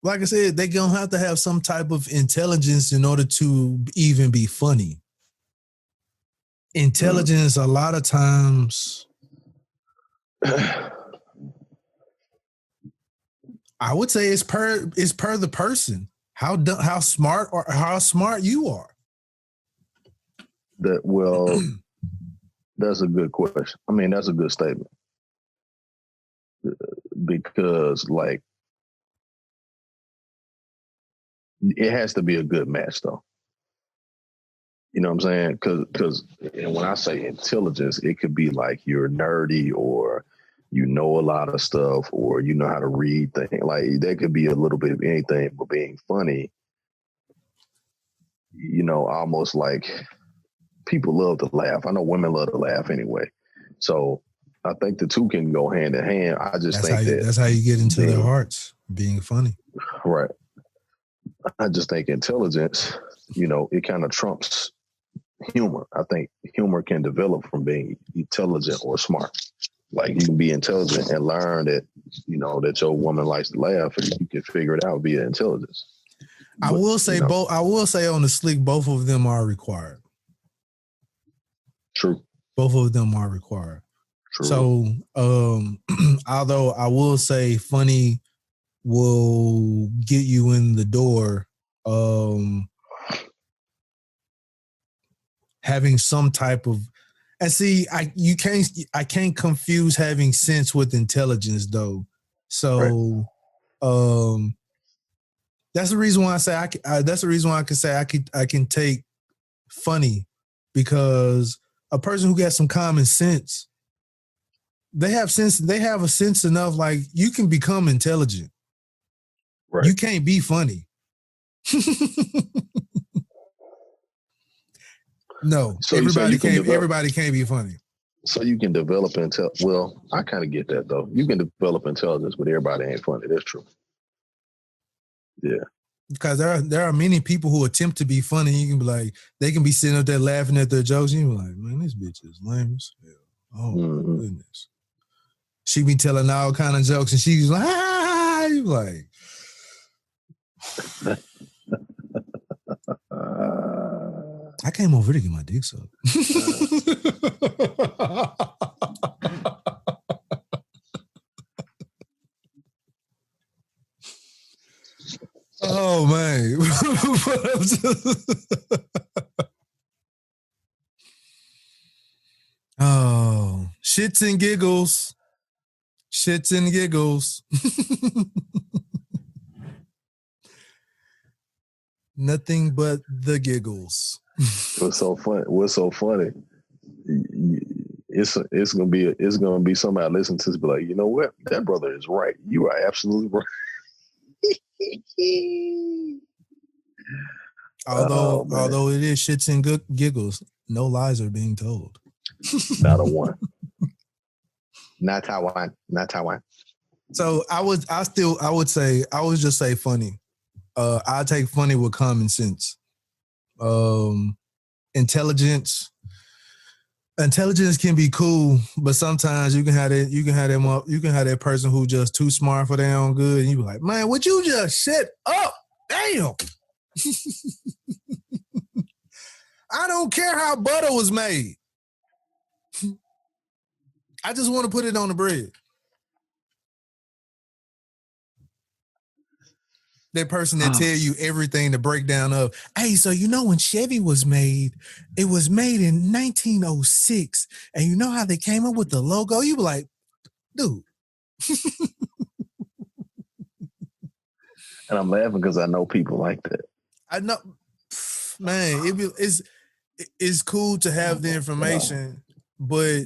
like I said, they're going to have some type of intelligence in order to even be funny. Intelligence, a lot of times, I would say it's per the person. How smart you are.
That's a good question. I mean, that's a good statement. Because, like, it has to be a good match, though. You know what I'm saying? Because when I say intelligence, it could be like you're nerdy or you know a lot of stuff or you know how to read things. Like, that could be a little bit of anything, but being funny, you know, almost like people love to laugh. I know women love to laugh anyway. So I think the two can go hand in hand. I just think
that's how you get into their hearts, being funny.
Right. I just think intelligence, you know, it kind of trumps humor. I think humor can develop from being intelligent or smart. Like, you can be intelligent and learn that, you know, that your woman likes to laugh and you can figure it out via intelligence.
I will say on the slick, both of them are required.
True.
Both of them are required.
True.
So, although I will say funny will get you in the door, having some type of, and see, I can't confuse having sense with intelligence though. So, right. That's the reason why I say that's the reason why I can say I can take funny, because a person who got some common sense, they have a sense enough, like, you can become intelligent. Right. You can't be funny. No, everybody can't be funny.
So you can develop well, I kind of get that though. You can develop intelligence, but everybody ain't funny. That's true. Yeah.
Because there are many people who attempt to be funny. You can be like, they can be sitting up there laughing at their jokes. And you be like, man, this bitch is lame as hell. Oh, goodness. She be telling all kind of jokes, and she's like, ah, you like. I came over to get my dick sucked. Oh, man. Oh, shits and giggles. Shits and giggles. Nothing but the giggles.
What's so funny? It's gonna be somebody listening to this, be like, you know what? That brother is right. You are absolutely right.
Although it is shits and giggles, no lies are being told.
Not a one. Not Taiwan.
So I would just say funny. I take funny with common sense. Intelligence can be cool, but sometimes you can have that person who just too smart for their own good, and you be like, man, would you just shut up? Damn. I don't care how butter was made. I just want to put it on the bread. That person that tell you everything, the breakdown of, hey, so you know when Chevy was made, it was made in 1906, and you know how they came up with the logo? You be like, dude.
And I'm laughing because I know people like that.
I know, man, it's cool to have the information, but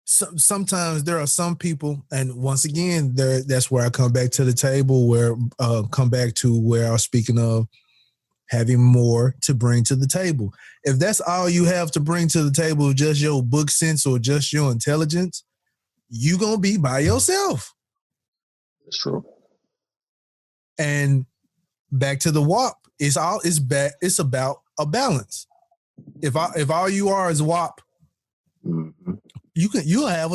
sometimes there are some people, and once again, that's where I come back to the table, where I was speaking of having more to bring to the table. If that's all you have to bring to the table, just your book sense or just your intelligence, you gonna be by yourself.
That's true.
And back to the WAP, it's about a balance. If all you are is WAP, you're gonna have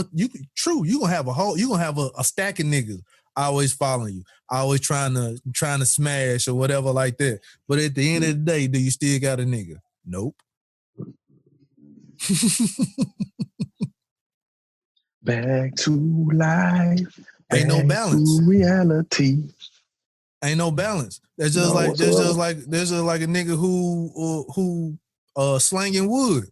a stack of niggas always following you, always trying to smash or whatever like that. But at the end of the day, do you still got a nigga? Nope.
Back to life.
Ain't no balance.
To reality.
Ain't no balance. There's just like a nigga who slanging wood.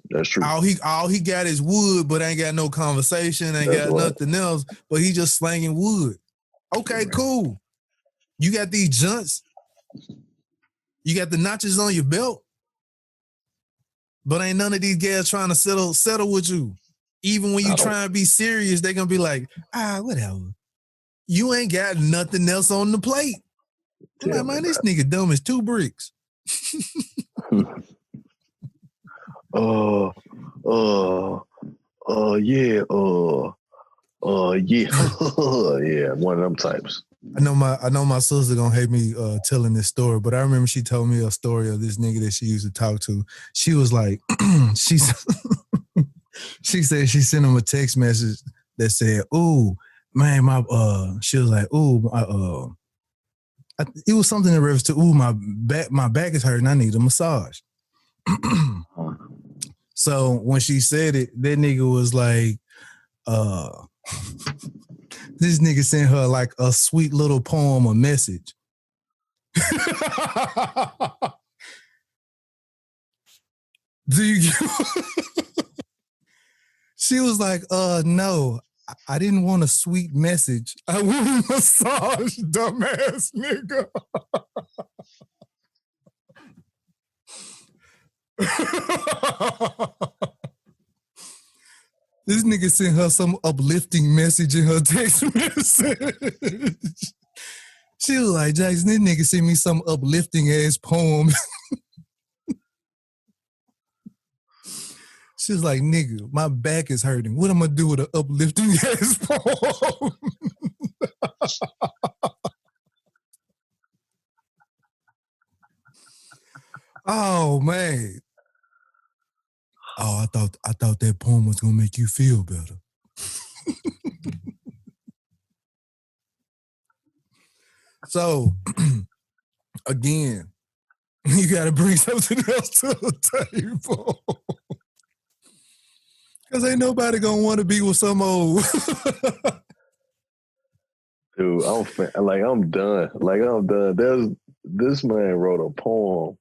That's true.
All he got is wood, but ain't got no conversation, ain't got nothing else, but he just slanging wood. Okay, cool. You got these junts. You got the notches on your belt, but ain't none of these guys trying to settle with you. Even when you try and be serious, they gonna be like, whatever. You ain't got nothing else on the plate. Like, man, this nigga dumb as two bricks.
Yeah, yeah, one of them types.
I know my sister gonna hate me telling this story, but I remember she told me a story of this nigga that she used to talk to. She was like, she said she sent him a text message that said, "Ooh, man, she was like, ooh, it was something in reference to, ooh, my back is hurting. I need a massage." So when she said it, that nigga was like, this nigga sent her like a sweet little poem or message. She was like, no, I didn't want a sweet message. I want a massage, dumbass nigga. This nigga sent her some uplifting message in her text message. She was like, Jackson, this nigga sent me some uplifting ass poem. She was like, nigga, my back is hurting. What am I do with an uplifting ass poem? Oh, man. it's gonna make you feel better. So, again, you got to bring something else to the table. Because ain't nobody going to want to be with some old.
Dude, I'm done. This man wrote a poem.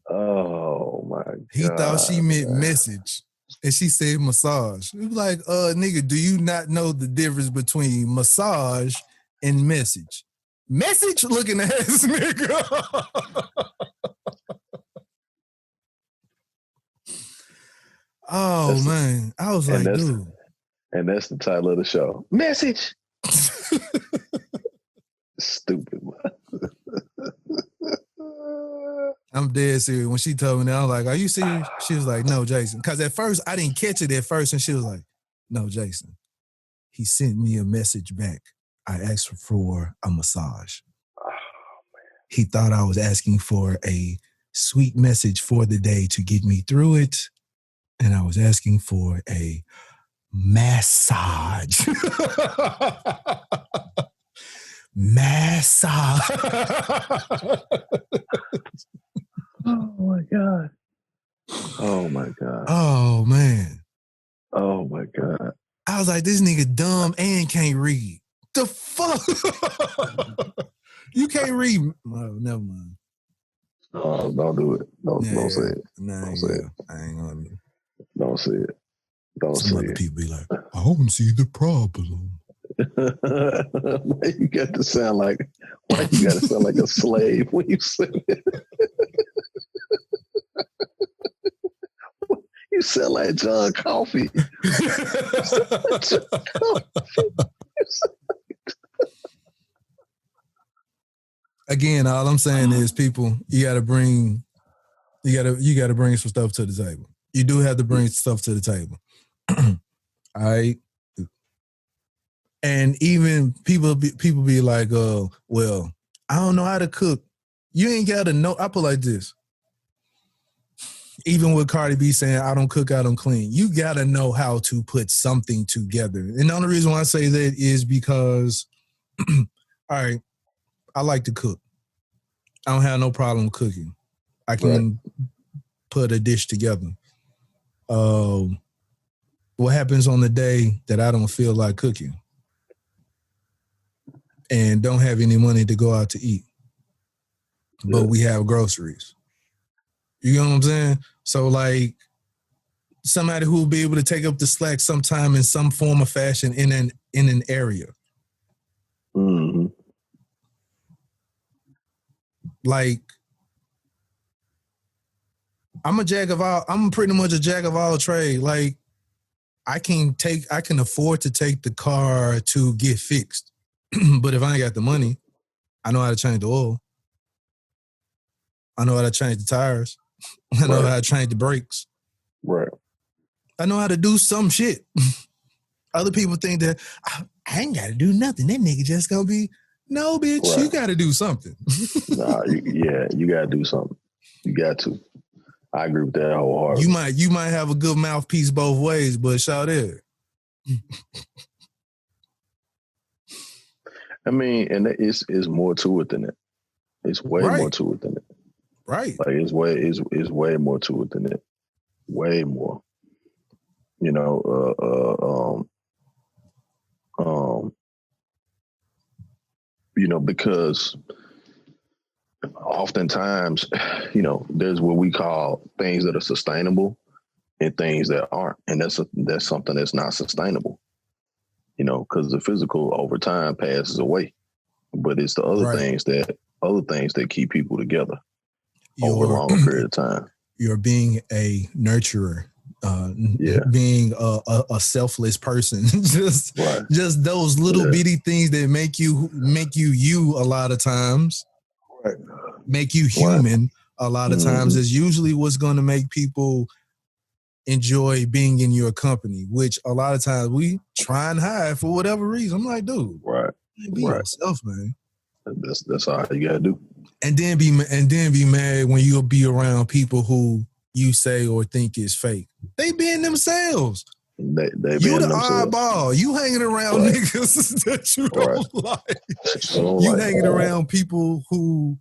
Oh, my God.
He thought she meant message. And she said massage. He was like, nigga, do you not know the difference between massage and message? Message looking ass nigga. Oh, man. I was like, dude.
And that's the title of the show. Message. Stupid, man.
I'm dead serious. When she told me that, I was like, are you serious? She was like, no, Jason. Because at first, I didn't catch it at first. And she was like, no, Jason. He sent me a message back. I asked for a massage. Oh, man. He thought I was asking for a sweet message for the day to get me through it. And I was asking for a massage. Massage.
Oh, my God. Oh, my God.
Oh, man.
Oh, my God.
I was like, this nigga dumb and can't read. The fuck? You can't read. Oh, never mind.
Oh, don't do it. Don't say it.
Nah,
don't say it.
I ain't gonna.
Don't say it. Don't
Some
say
other
it.
people be like, I don't see the problem.
Why you got to sound like a slave when you say it? You sound like John Coffey.
Again, all I'm saying is, people, you gotta bring some stuff to the table. You do have to bring stuff to the table. All right. And even people be like, well, I don't know how to cook. You ain't gotta know. I put like this. Even with Cardi B saying, I don't cook, I don't clean. You gotta know how to put something together. And the only reason why I say that is because, all right, I like to cook. I don't have no problem cooking. I can put a dish together. What happens on the day that I don't feel like cooking and don't have any money to go out to eat, but we have groceries? You know what I'm saying? So, like, somebody who will be able to take up the slack sometime in some form or fashion in an area.
Mm-hmm.
Like, I'm pretty much a jack of all trades. Like, I can afford to take the car to get fixed. But if I ain't got the money, I know how to change the oil. I know how to change the tires. I know how to change the brakes.
Right.
I know how to do some shit. Other people think that I ain't got to do nothing. That nigga just gonna be, no, bitch, you got to do something.
Nah, you got to do something. You got to. I agree with that wholeheartedly.
You might have a good mouthpiece both ways, but shout it.
I mean, and it's more to it than it. It's way more to it than it.
Right.
Like it's way more to it than it. Way more. You know, you know, because oftentimes, you know, there's what we call things that are sustainable and things that aren't, and that's something that's not sustainable. You know, because the physical over time passes away, but it's the other things that keep people together over a longer period of time. You're
being a nurturer, being a selfless person. just those little bitty things that make you a lot of times, make you human a lot of times is usually what's going to make people enjoy being in your company, which a lot of times we try and hide for whatever reason. I'm like, dude, be yourself, man.
That's all you gotta do.
And then be mad when you'll be around people who you say or think is fake. They being themselves.
They
you
being
the
themselves.
oddball. You hanging around
Right.
niggas that you
Right.
don't like.
Don't
You
like.
hanging around people who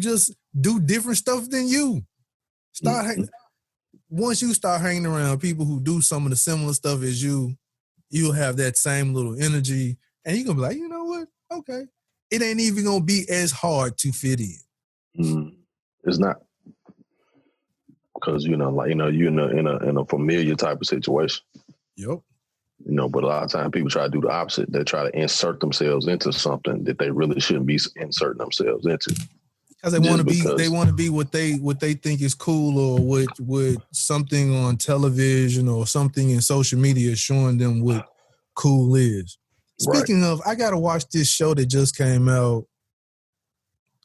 just do different stuff than you. Once you start hanging around people who do some of the similar stuff as you, you'll have that same little energy, and you're gonna be like, you know what? Okay, it ain't even gonna be as hard to fit in.
It's not, because you're in a familiar type of situation.
Yep.
But a lot of times people try to do the opposite. They try to insert themselves into something that they really shouldn't be inserting themselves into.
Because they want to be, what they think is cool, or what something on television or something in social media is showing them what cool is. Speaking of, I gotta watch this show that just came out.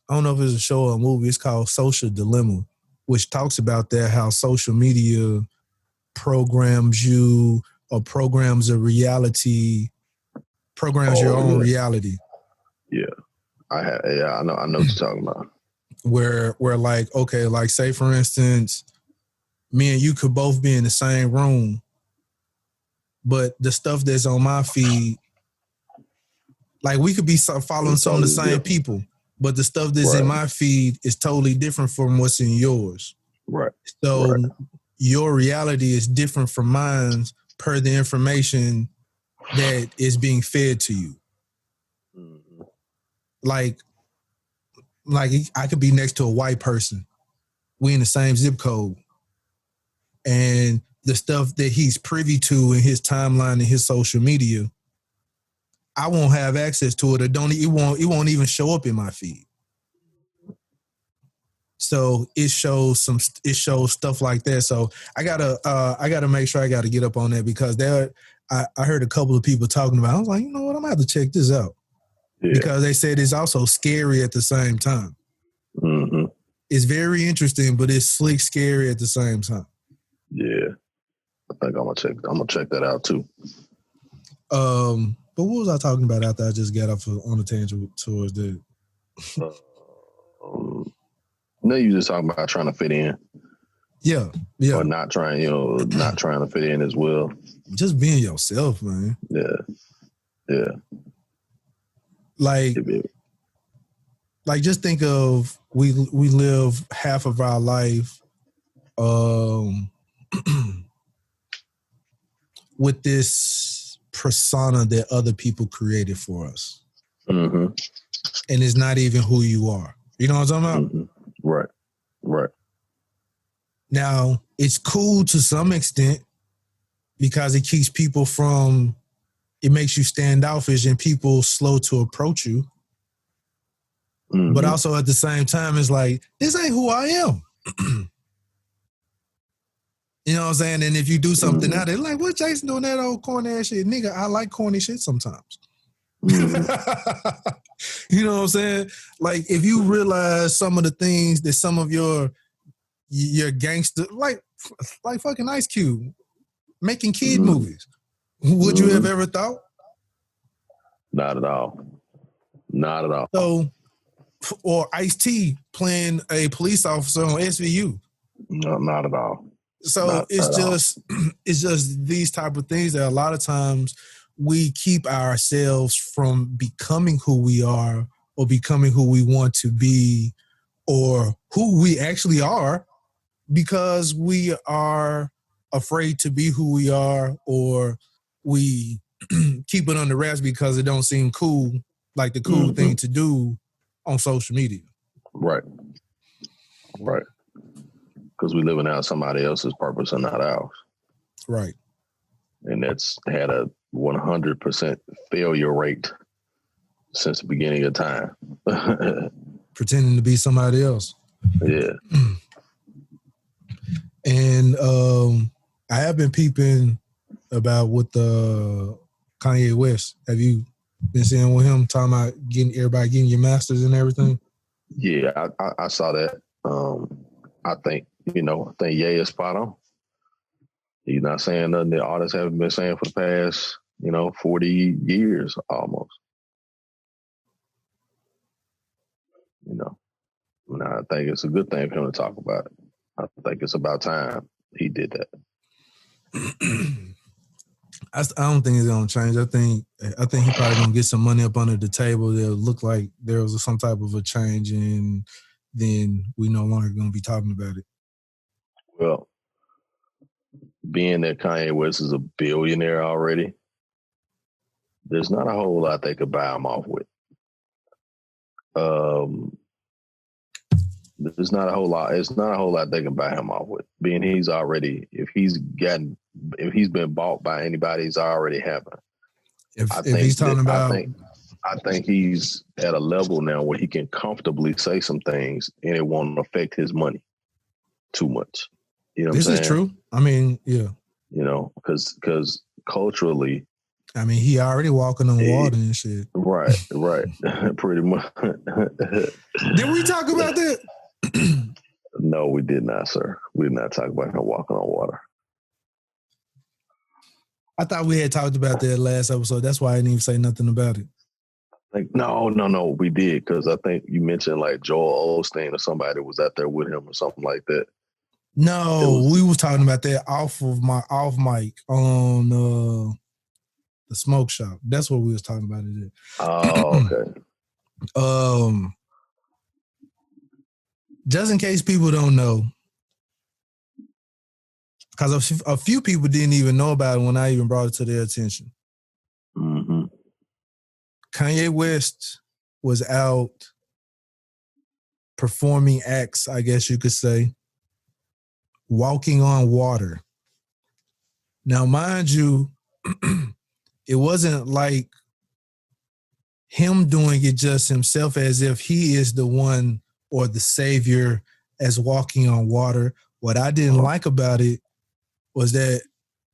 I don't know if it's a show or a movie. It's called Social Dilemma, which talks about that, how social media programs you or programs a reality, programs your own reality.
Yeah, I know what you're talking about.
Where like, okay, like say for instance, me and you could both be in the same room, but the stuff that's on my feed, like we could be following some of the same people, but the stuff that's in my feed is totally different from what's in yours.
Right.
So your reality is different from mine per the information that is being fed to you. Mm-hmm. Like I could be next to a white person. We in the same zip code. And the stuff that he's privy to in his timeline and his social media, I won't have access to it, or it won't even show up in my feed. So it shows stuff like that. So I gotta make sure I gotta get up on that, because I heard a couple of people talking about it. I was like, you know what, I'm gonna have to check this out. Yeah. Because they said it's also scary at the same time. Mm-hmm. It's very interesting, but it's slick scary at the same time.
Yeah, I think I'm gonna check that out too.
But what was I talking about after I just got off on a tangent towards that?
No, you just talking about trying to fit in.
Yeah.
Or not trying to fit in as well.
Just being yourself, man.
Yeah.
Like just think of we live half of our life with this persona that other people created for us. Mm-hmm. And it's not even who you are. You know what I'm talking about?
Mm-hmm. Right.
Now, it's cool to some extent because it keeps people from, it makes you standoffish and people slow to approach you. Mm-hmm. But also at the same time, it's like, this ain't who I am. You know what I'm saying? And if you do something out, they're like, what Jason doing that old corny ass shit? Nigga, I like corny shit sometimes. Mm-hmm. You know what I'm saying? Like, if you realize some of the things that some of your gangster, like fucking Ice Cube, making kid movies, would you have ever thought?
Not at all.
So, or Ice-T playing a police officer on SVU.
No, not at all.
So it's just these type of things that a lot of times we keep ourselves from becoming who we are, or becoming who we want to be, or who we actually are, because we are afraid to be who we are, or we keep it under wraps because it don't seem cool, like the cool thing to do on social media.
Right. Because we're living out somebody else's purpose and not ours.
Right.
And that's had a 100% failure rate since the beginning of time.
Pretending to be somebody else.
Yeah.
And I have been peeping about what the Kanye West. Have you been seeing with him talking about everybody getting your masters and everything?
Yeah, I saw that. I think Ye is spot on. He's not saying nothing that artists haven't been saying for the past, 40 years almost. No, I think it's a good thing for him to talk about it. I think it's about time he did that.
I don't think it's gonna change. I think he probably gonna get some money up under the table that'll look like there was some type of a change, and then we no longer gonna be talking about it.
Well, being that Kanye West is a billionaire already, there's not a whole lot they could buy him off with. There's not a whole lot. It's not a whole lot they can buy him off with. Being he's already, if he's been bought by anybody, he's already happened.
If he's talking about,
I think he's at a level now where he can comfortably say some things and it won't affect his money too much. You know what I'm saying?
This is true. I mean, yeah.
You know, because culturally,
I mean, he already walking on water and shit.
Right. Pretty much.
Did we talk about that?
No, we did not, sir. We did not talk about him walking on water.
I thought we had talked about that last episode. That's why I didn't even say nothing about it.
Like, no, we did, because I think you mentioned like Joel Osteen or somebody was out there with him or something like that.
No, we was talking about that off mic on the smoke shop. That's what we was talking about it.
Oh, okay.
Just in case people don't know, because a few people didn't even know about it when I even brought it to their attention.
Mm-hmm.
Kanye West was out performing acts, I guess you could say, walking on water. Now, mind you, it wasn't like him doing it just himself as if he is the one or the savior as walking on water. What I didn't like about it was that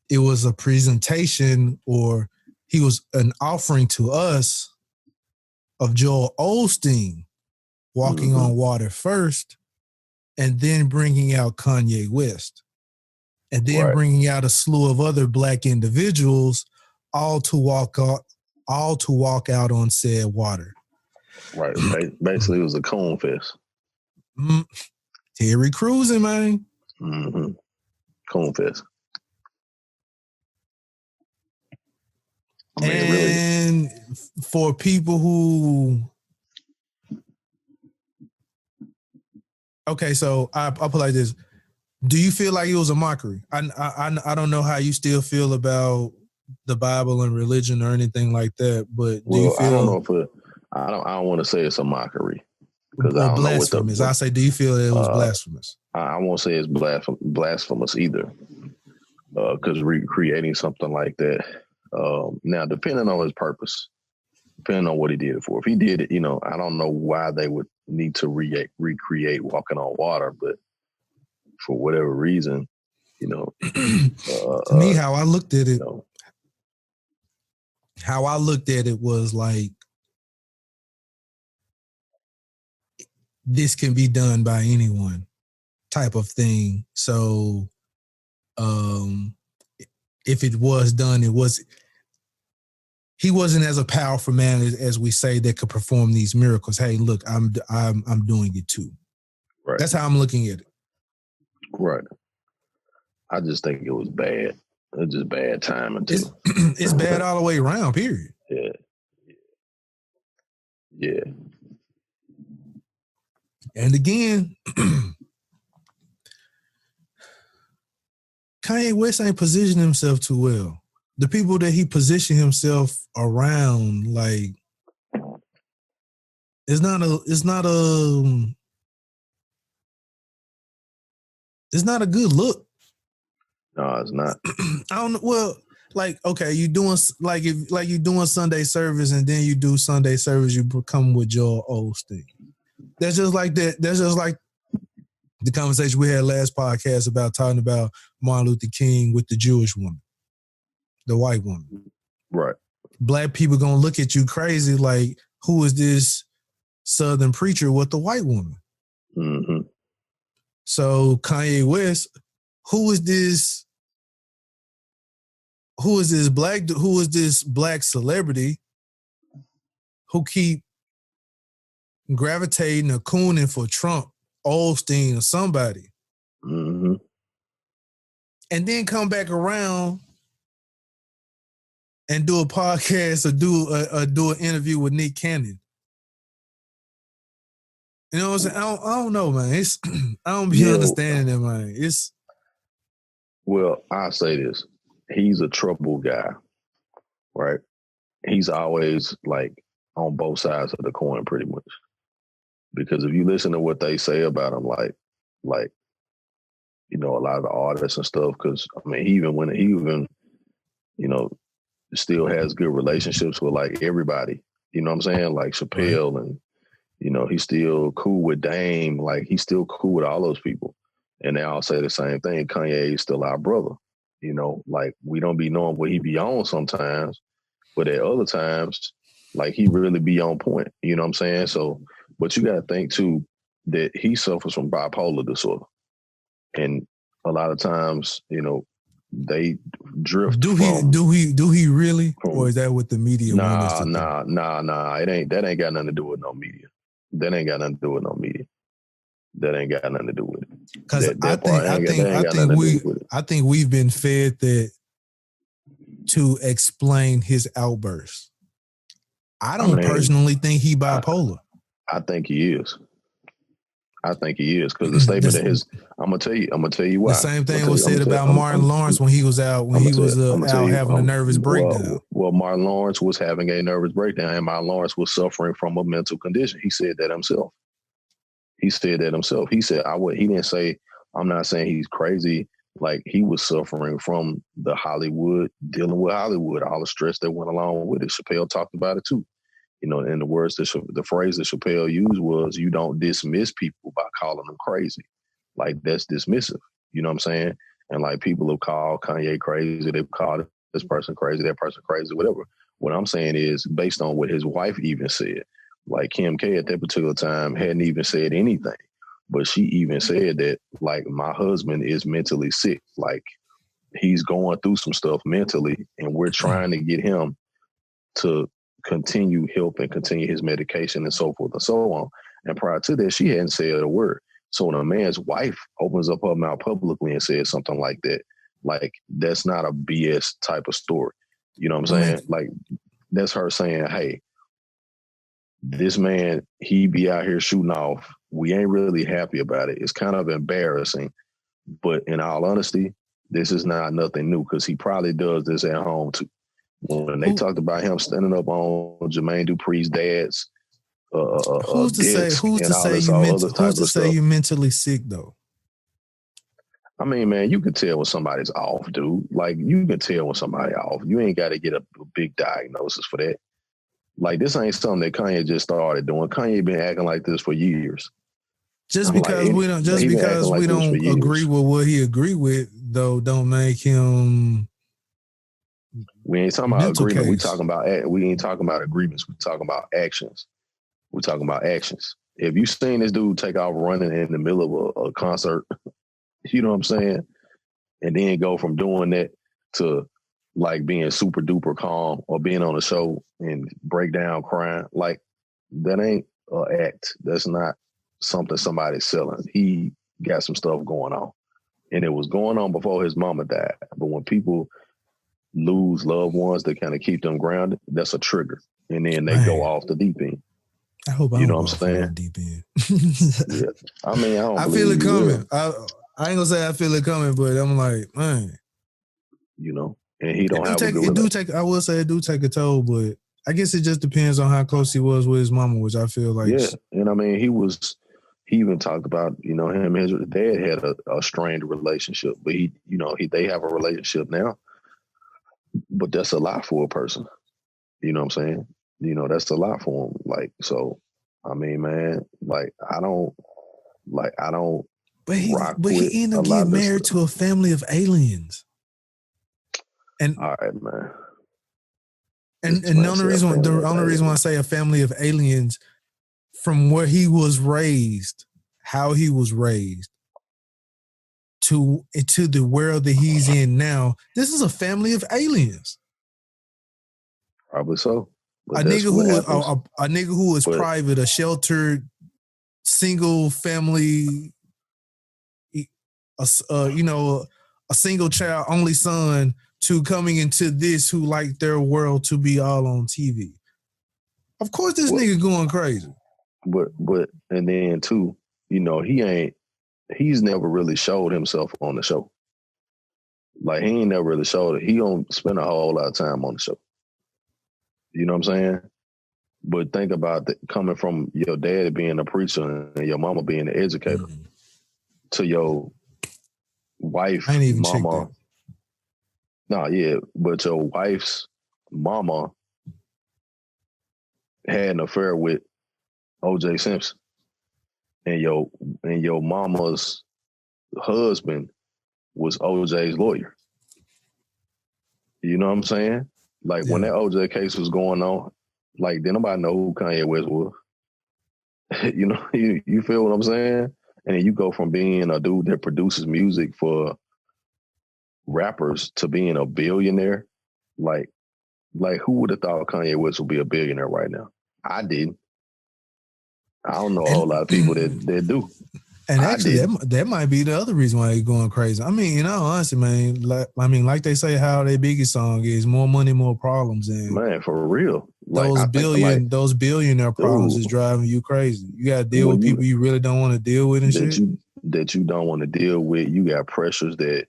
it was a presentation, or he was an offering to us of Joel Osteen walking on water first, and then bringing out Kanye West, and then bringing out a slew of other black individuals, all to walk out on said water.
Right. Basically, it was a cone fest.
Terry cruising, man.
Mm-hmm. Cone fest. I mean,
and really, for people who, okay, so I'll put it like this: do you feel like it was a mockery? I don't know how you still feel about the Bible and religion or anything like that, but do you feel?
I don't know if I don't want to say it's a mockery, because I don't
blasphemous. I say, do you feel it was blasphemous?
I won't say it's blasphemous either, because recreating something like that. Now, depending on his purpose, depending on what he did it for. If he did it, I don't know why they would need to recreate walking on water, but for whatever reason,
to me, how I looked at it, was like, this can be done by anyone type of thing. So, if it was done, he wasn't as a powerful man as we say that could perform these miracles. Hey, look, I'm doing it too.
Right.
That's how I'm looking at it.
Right. I just think it was bad. It's just bad timing too.
It's bad all the way around, period.
Yeah.
And again, Kanye West ain't positioned himself too well. The people that he positioned himself around, like, it's not a good look.
No, it's not.
I don't know. Well, like, okay, you doing you doing Sunday service, and then you do Sunday service, you come with Joel Osteen. That's just like that. That's just like the conversation we had last podcast about talking about Martin Luther King with the Jewish woman, the white woman.
Right.
Black people gonna look at you crazy, like, who is this Southern preacher with the white woman?
Mm-hmm.
So Kanye West, who is this black celebrity who keep gravitating or cooning for Trump, Olstein, or somebody.
Mm-hmm.
And then come back around and do a podcast or do an interview with Nick Cannon. You know what I'm saying? I don't know, man. It's I don't be understanding that, man. It's
well, I'll say this. He's a trouble guy, right? He's always like on both sides of the coin pretty much. Because if you listen to what they say about him, like you know, a lot of the artists and stuff, because I mean, he even, you know, still has good relationships with like everybody. You know what I'm saying? Like Chappelle, and you know, he's still cool with Dame. Like he's still cool with all those people. And they all say the same thing. Kanye is still our brother. You know, like we don't be knowing what he be on sometimes, but at other times, like he really be on point. You know what I'm saying? So, but you got to think too that he suffers from bipolar disorder, and a lot of times, you know, they drift.
Do he really, or is that what the media want us to think?
Nah. That ain't got nothing to do with no media. That ain't got nothing to do with no media. That ain't got nothing to do with it.
Because I think we've been fed that to explain his outbursts. I don't personally think he bipolar.
I think he is. Because the statement of his, I'm gonna tell you why.
The same thing was said about Martin Lawrence when he was out having a nervous breakdown.
Well, Martin Lawrence was having a nervous breakdown, and Martin Lawrence was suffering from a mental condition. He said that himself. He said, he didn't say, I'm not saying he's crazy. Like he was suffering from the Hollywood, dealing with Hollywood, all the stress that went along with it. Chappelle talked about it too. You know, and the phrase that Chappelle used was, you don't dismiss people by calling them crazy. Like that's dismissive. You know what I'm saying? And like people have called Kanye crazy. They've called this person crazy, that person crazy, whatever. What I'm saying is based on what his wife even said. Like Kim K at that particular time hadn't even said anything, but she even said that like my husband is mentally sick. Like he's going through some stuff mentally, and we're trying to get him to continue help and continue his medication and so forth and so on. And prior to that, she hadn't said a word. So when a man's wife opens up her mouth publicly and says something like that, like that's not a BS type of story. You know what I'm saying? Like that's her saying, hey, this man, he be out here shooting off. We ain't really happy about it. It's kind of embarrassing. But in all honesty, this is not nothing new because he probably does this at home too. When they talked about him standing up on Jermaine Dupri's dad's
who's to say you're mentally sick though?
I mean, man, you can tell when somebody's off, dude. Like you can tell when somebody's off. You ain't got to get a big diagnosis for that. Like this ain't something that Kanye just started doing. Kanye been acting like this for years.
Just because we don't agree with what he agree with, though, don't make him.
We ain't talking about agreement. We ain't talking about agreements. We talking about actions. We talking about actions. If you seen this dude take off running in the middle of a concert, you know what I'm saying, and then go from doing that to like being super duper calm or being on a show and break down crying, like that ain't an act. That's not something somebody's selling. He got some stuff going on, and it was going on before his mama died. But when people lose loved ones that kind of keep them grounded, that's a trigger, and then they go off the deep end.
I hope I don't know what I'm saying. Deep end.
Yeah, I mean, I
feel it coming. I ain't gonna say I feel it coming, but I'm like, man,
you know. And he don't have a good
I will say it do take a toll, but I guess it just depends on how close he was with his mama, which I feel like.
Yeah, and I mean, he even talked about, you know, him and his dad had a strained relationship, but they have a relationship now. But that's a lot for a person. You know what I'm saying? You know, that's a lot for him. Like, so, I mean, man, like, I don't.
But he ended up getting married to a family of aliens. And
all right, man.
And the only reason why I say a family of aliens, from where he was raised, how he was raised, to the world that he's in now, this is a family of aliens.
Probably so. But that's what happens.
A nigga who is private, a sheltered, single family, a single child, only son, to coming into this who like their world to be all on TV. Of course, this nigga going crazy.
But and then too, he's never really showed himself on the show. Like, he ain't never really showed it. He don't spend a whole lot of time on the show. You know what I'm saying? But think about coming from your dad being a preacher and your mama being an educator to your wife,
I ain't even
mama. No, yeah, but your wife's mama had an affair with O.J. Simpson, and your mama's husband was O.J.'s lawyer. You know what I'm saying? Like, when that O.J. case was going on, like, didn't nobody know who Kanye West was. You feel what I'm saying? And then you go from being a dude that produces music for rappers to being a billionaire. Like who would have thought Kanye West would be a billionaire right now? I didn't. I don't know a whole lot of people that do.
And actually, that might be the other reason why he's going crazy. I mean, honestly, man, like they say, how their biggest song is more money, more problems. And
man, for real.
Those billionaire problems is driving you crazy. You got to deal with people you really don't want to deal with and shit.
That you don't want to deal with. You got pressures that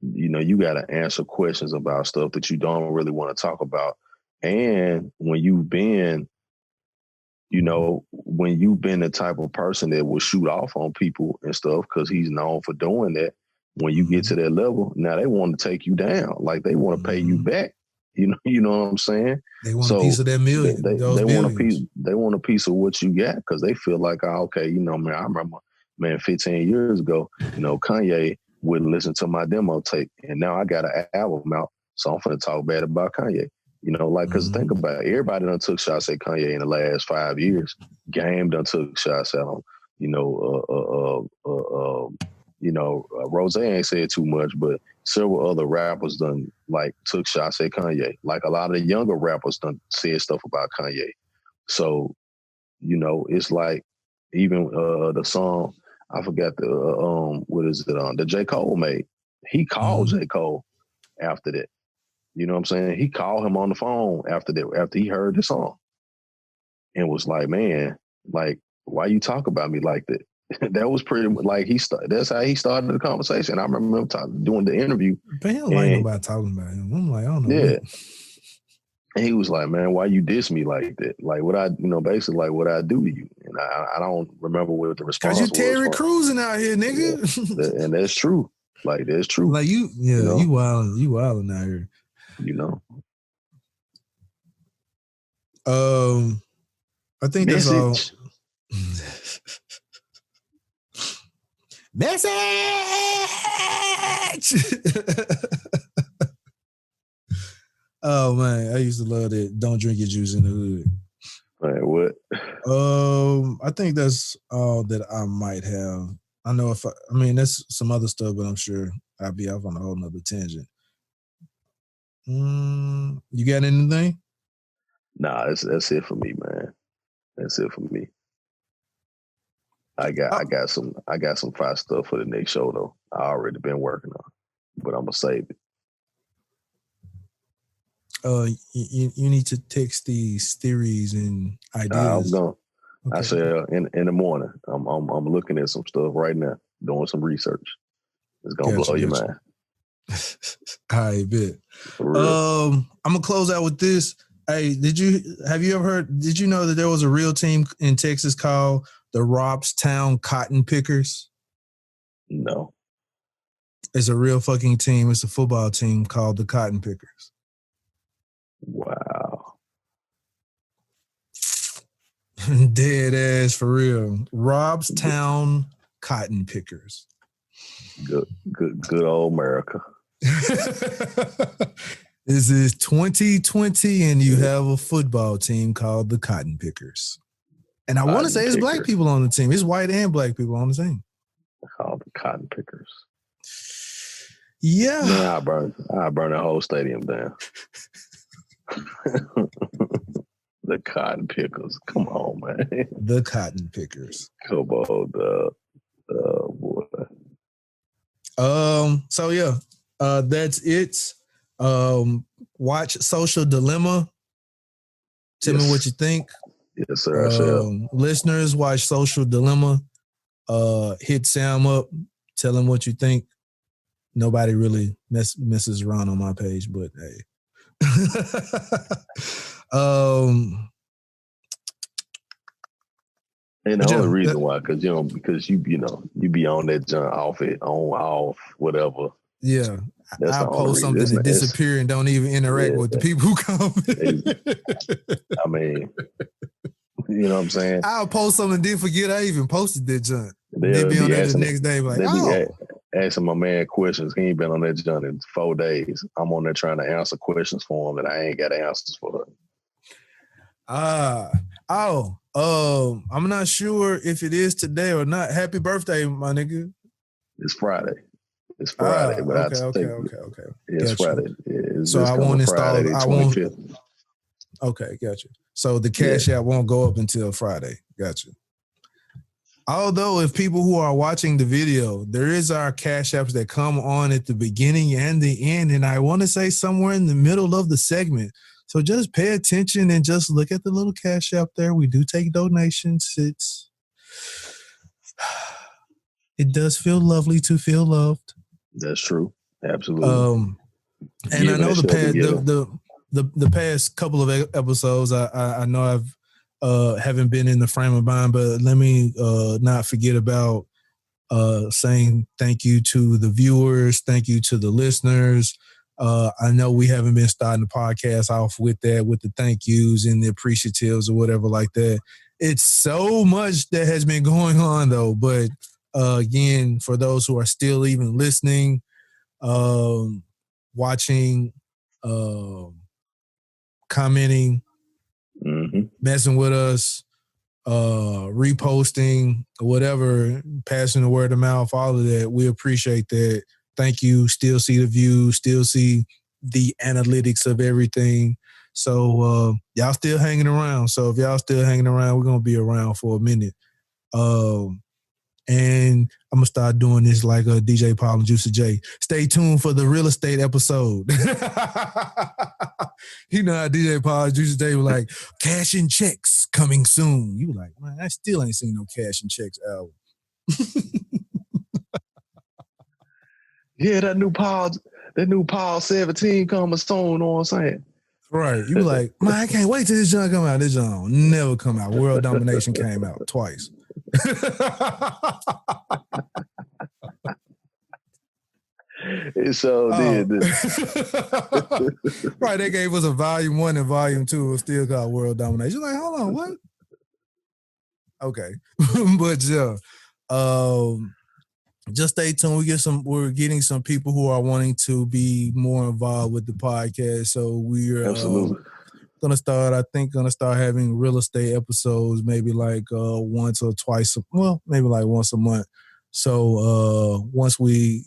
you got to answer questions about stuff that you don't really want to talk about. And when you've been the type of person that will shoot off on people and stuff, because he's known for doing that, when you get to that level, now they want to take you down. Like, they want to pay you back. You know what I'm saying?
They want a piece of that million.
They want a piece of what you got, because they feel like, man, I remember, 15 years ago, Kanye wouldn't listen to my demo tape, and now I got an album out, so I'm finna talk bad about Kanye. Because think about it, everybody done took shots at Kanye in the last 5 years. Game done took shots at him. Rose ain't said too much, but several other rappers done took shots at Kanye. Like, a lot of the younger rappers done said stuff about Kanye. So, it's like, even the song, I forgot the J. Cole made. He called J. Cole after that. You know what I'm saying? He called him on the phone after that, after he heard the song, and was like, man, like, why you talk about me like that? That was pretty, like, that's how he started the conversation. I remember him doing the interview.
But he don't like nobody talking about him. I'm like, I don't know.
Yeah. And he was like, man, why you diss me like that? Like, basically, like, what I do to you? And I don't remember what the response was.
Because you Terry Cruising out here, nigga.
Yeah. And that's true. Like, that's true.
Like, you wilding out here. I think that's all. Message. Oh man, I used to love that. Don't drink your juice in the hood.
Man, what?
I think that's all that I might have. I know that's some other stuff, but I'm sure I'll be off on a whole nother tangent. You got anything?
Nah, that's it for me, man. That's it for me. I got some fire stuff for the next show though. I already been working on, but I'm gonna save it.
You need to text these theories and ideas.
I'm going. Okay. I said in the morning. I'm looking at some stuff right now, doing some research. It's gonna blow your mind.
All right, bet. I'm gonna close out with this. Hey, did you know that there was a real team in Texas called the Robstown Cotton Pickers?
No.
It's a real fucking team. It's a football team called the Cotton Pickers.
Wow.
Dead ass for real. Robstown Cotton Pickers.
Good old America.
This is 2020 and you have a football team called the Cotton Pickers. And I want to say it's black people on the team. It's white and black people on the team.
Called the Cotton Pickers.
Yeah.
Man, I burn the whole stadium down. The cotton pickers. Come on, man.
The cotton pickers.
Come on, boy.
So yeah, that's it. Watch Social Dilemma. Tell me what you think.
Yes, sir. I shall.
Listeners, watch Social Dilemma. Hit Sam up. Tell him what you think. Nobody really messes around on my page, but hey.
And the only reason why, because you be on that junk off, whatever.
Yeah. I'll post something and disappear and don't even interact with the people who come.
I mean, you know what I'm saying?
I'll post something and then forget I even posted that junk. They'll be on there the next day like,
asking my man questions. He ain't been on that junk in 4 days. I'm on there trying to answer questions for him that I ain't got answers for. I'm not sure if it is today or not. Happy birthday, my nigga. It's Friday. It's Friday, but
okay.
It's Friday. It's
so I won't install
Friday,
I
25th.
won't. Okay, gotcha. So the Cash App won't go up until Friday. Gotcha. Although if people who are watching the video, there is our Cash Apps that come on at the beginning and the end, and I want to say somewhere in the middle of the segment. So just pay attention and just look at the little Cash App there. We do take donations. It does feel lovely to feel loved.
That's true. Absolutely.
And I know the past couple of episodes, I know I've haven't been in the frame of mind, but let me not forget about saying thank you to the viewers, thank you to the listeners. I know we haven't been starting the podcast off with that, with the thank yous and the appreciatives or whatever like that. It's so much that has been going on though, but again, for those who are still even listening, watching, commenting, messing with us, reposting, whatever, passing the word of mouth, all of that. We appreciate that. Thank you. Still see the views, still see the analytics of everything. So y'all still hanging around. So if y'all still hanging around, we're going to be around for a minute. And I'm going to start doing this like DJ Paul and Juicy J. Stay tuned for the real estate episode. You know how DJ Paul and Juicy J were like, cash and checks coming soon. You were like, man, I still ain't seen no cash and checks album.
Yeah, that new Paul 17 coming soon, you know what I'm saying?
Right. You were like, man, I can't wait till this junk come out. This junk never come out. World Domination came out twice.
It so did.
Right, they gave us a volume 1 and volume 2. It was still called World Domination. Like, hold on, what? Okay. But yeah. Just stay tuned. We're getting some people who are wanting to be more involved with the podcast. So we're
absolutely
gonna start having real estate episodes, maybe like once or twice. Well, maybe like once a month. So once we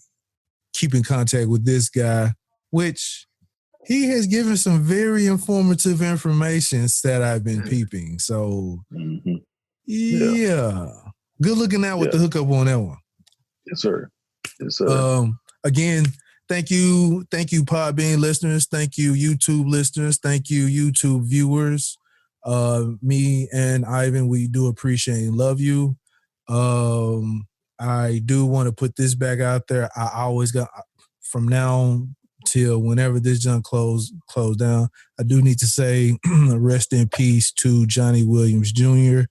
keep in contact with this guy, which he has given some very informative information that I've been peeping. So yeah. Good looking out with the hookup on that one.
Yes, sir. Yes, sir.
Again, thank you, Podbean listeners. Thank you, YouTube listeners. Thank you, YouTube viewers. Me and Ivan, we do appreciate and love you. I do want to put this back out there. I always got from now till whenever this junk close down. I do need to say rest in peace to Johnnie Williams Jr.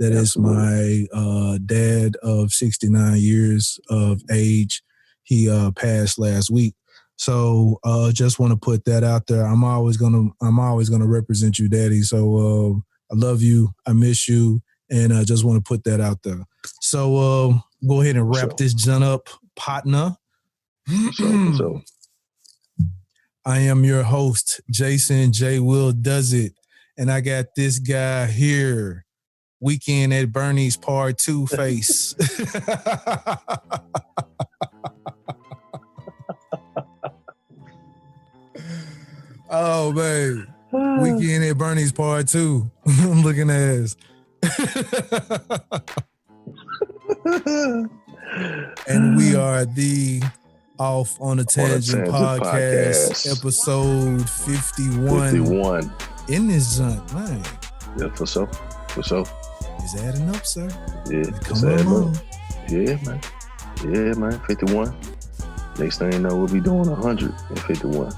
That Absolutely. Is my dad of 69 years of age. He passed last week. So just want to put that out there. I'm always gonna represent you, Daddy. So I love you. I miss you. And I just want to put that out there. So go ahead and wrap this junk up, partner.
So.
I am your host, Jason J. Will Does It. And I got this guy here. Weekend at Bernie's Part 2 face. Oh, man. Weekend at Bernie's Part 2. I'm looking ass. And we are the Off on a Tangent podcast, episode 51. In this junk, man.
Yeah, for sure.
It's adding up, sir.
Yeah, it's adding up. Yeah, man. 51. Next thing you know, we'll be doing 151.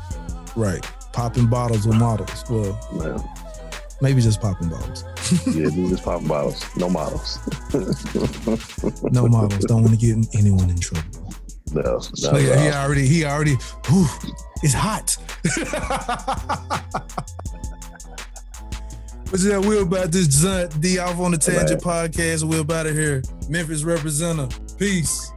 Right. Popping bottles with models. Well,
man.
Maybe just popping bottles.
Yeah, dude, just popping bottles. No models.
No models. Don't want to get anyone in trouble.
No.
He already. Whew, it's hot. But yeah, we're about this the Off on the Tangent podcast. We're about it here. Memphis representative. Peace.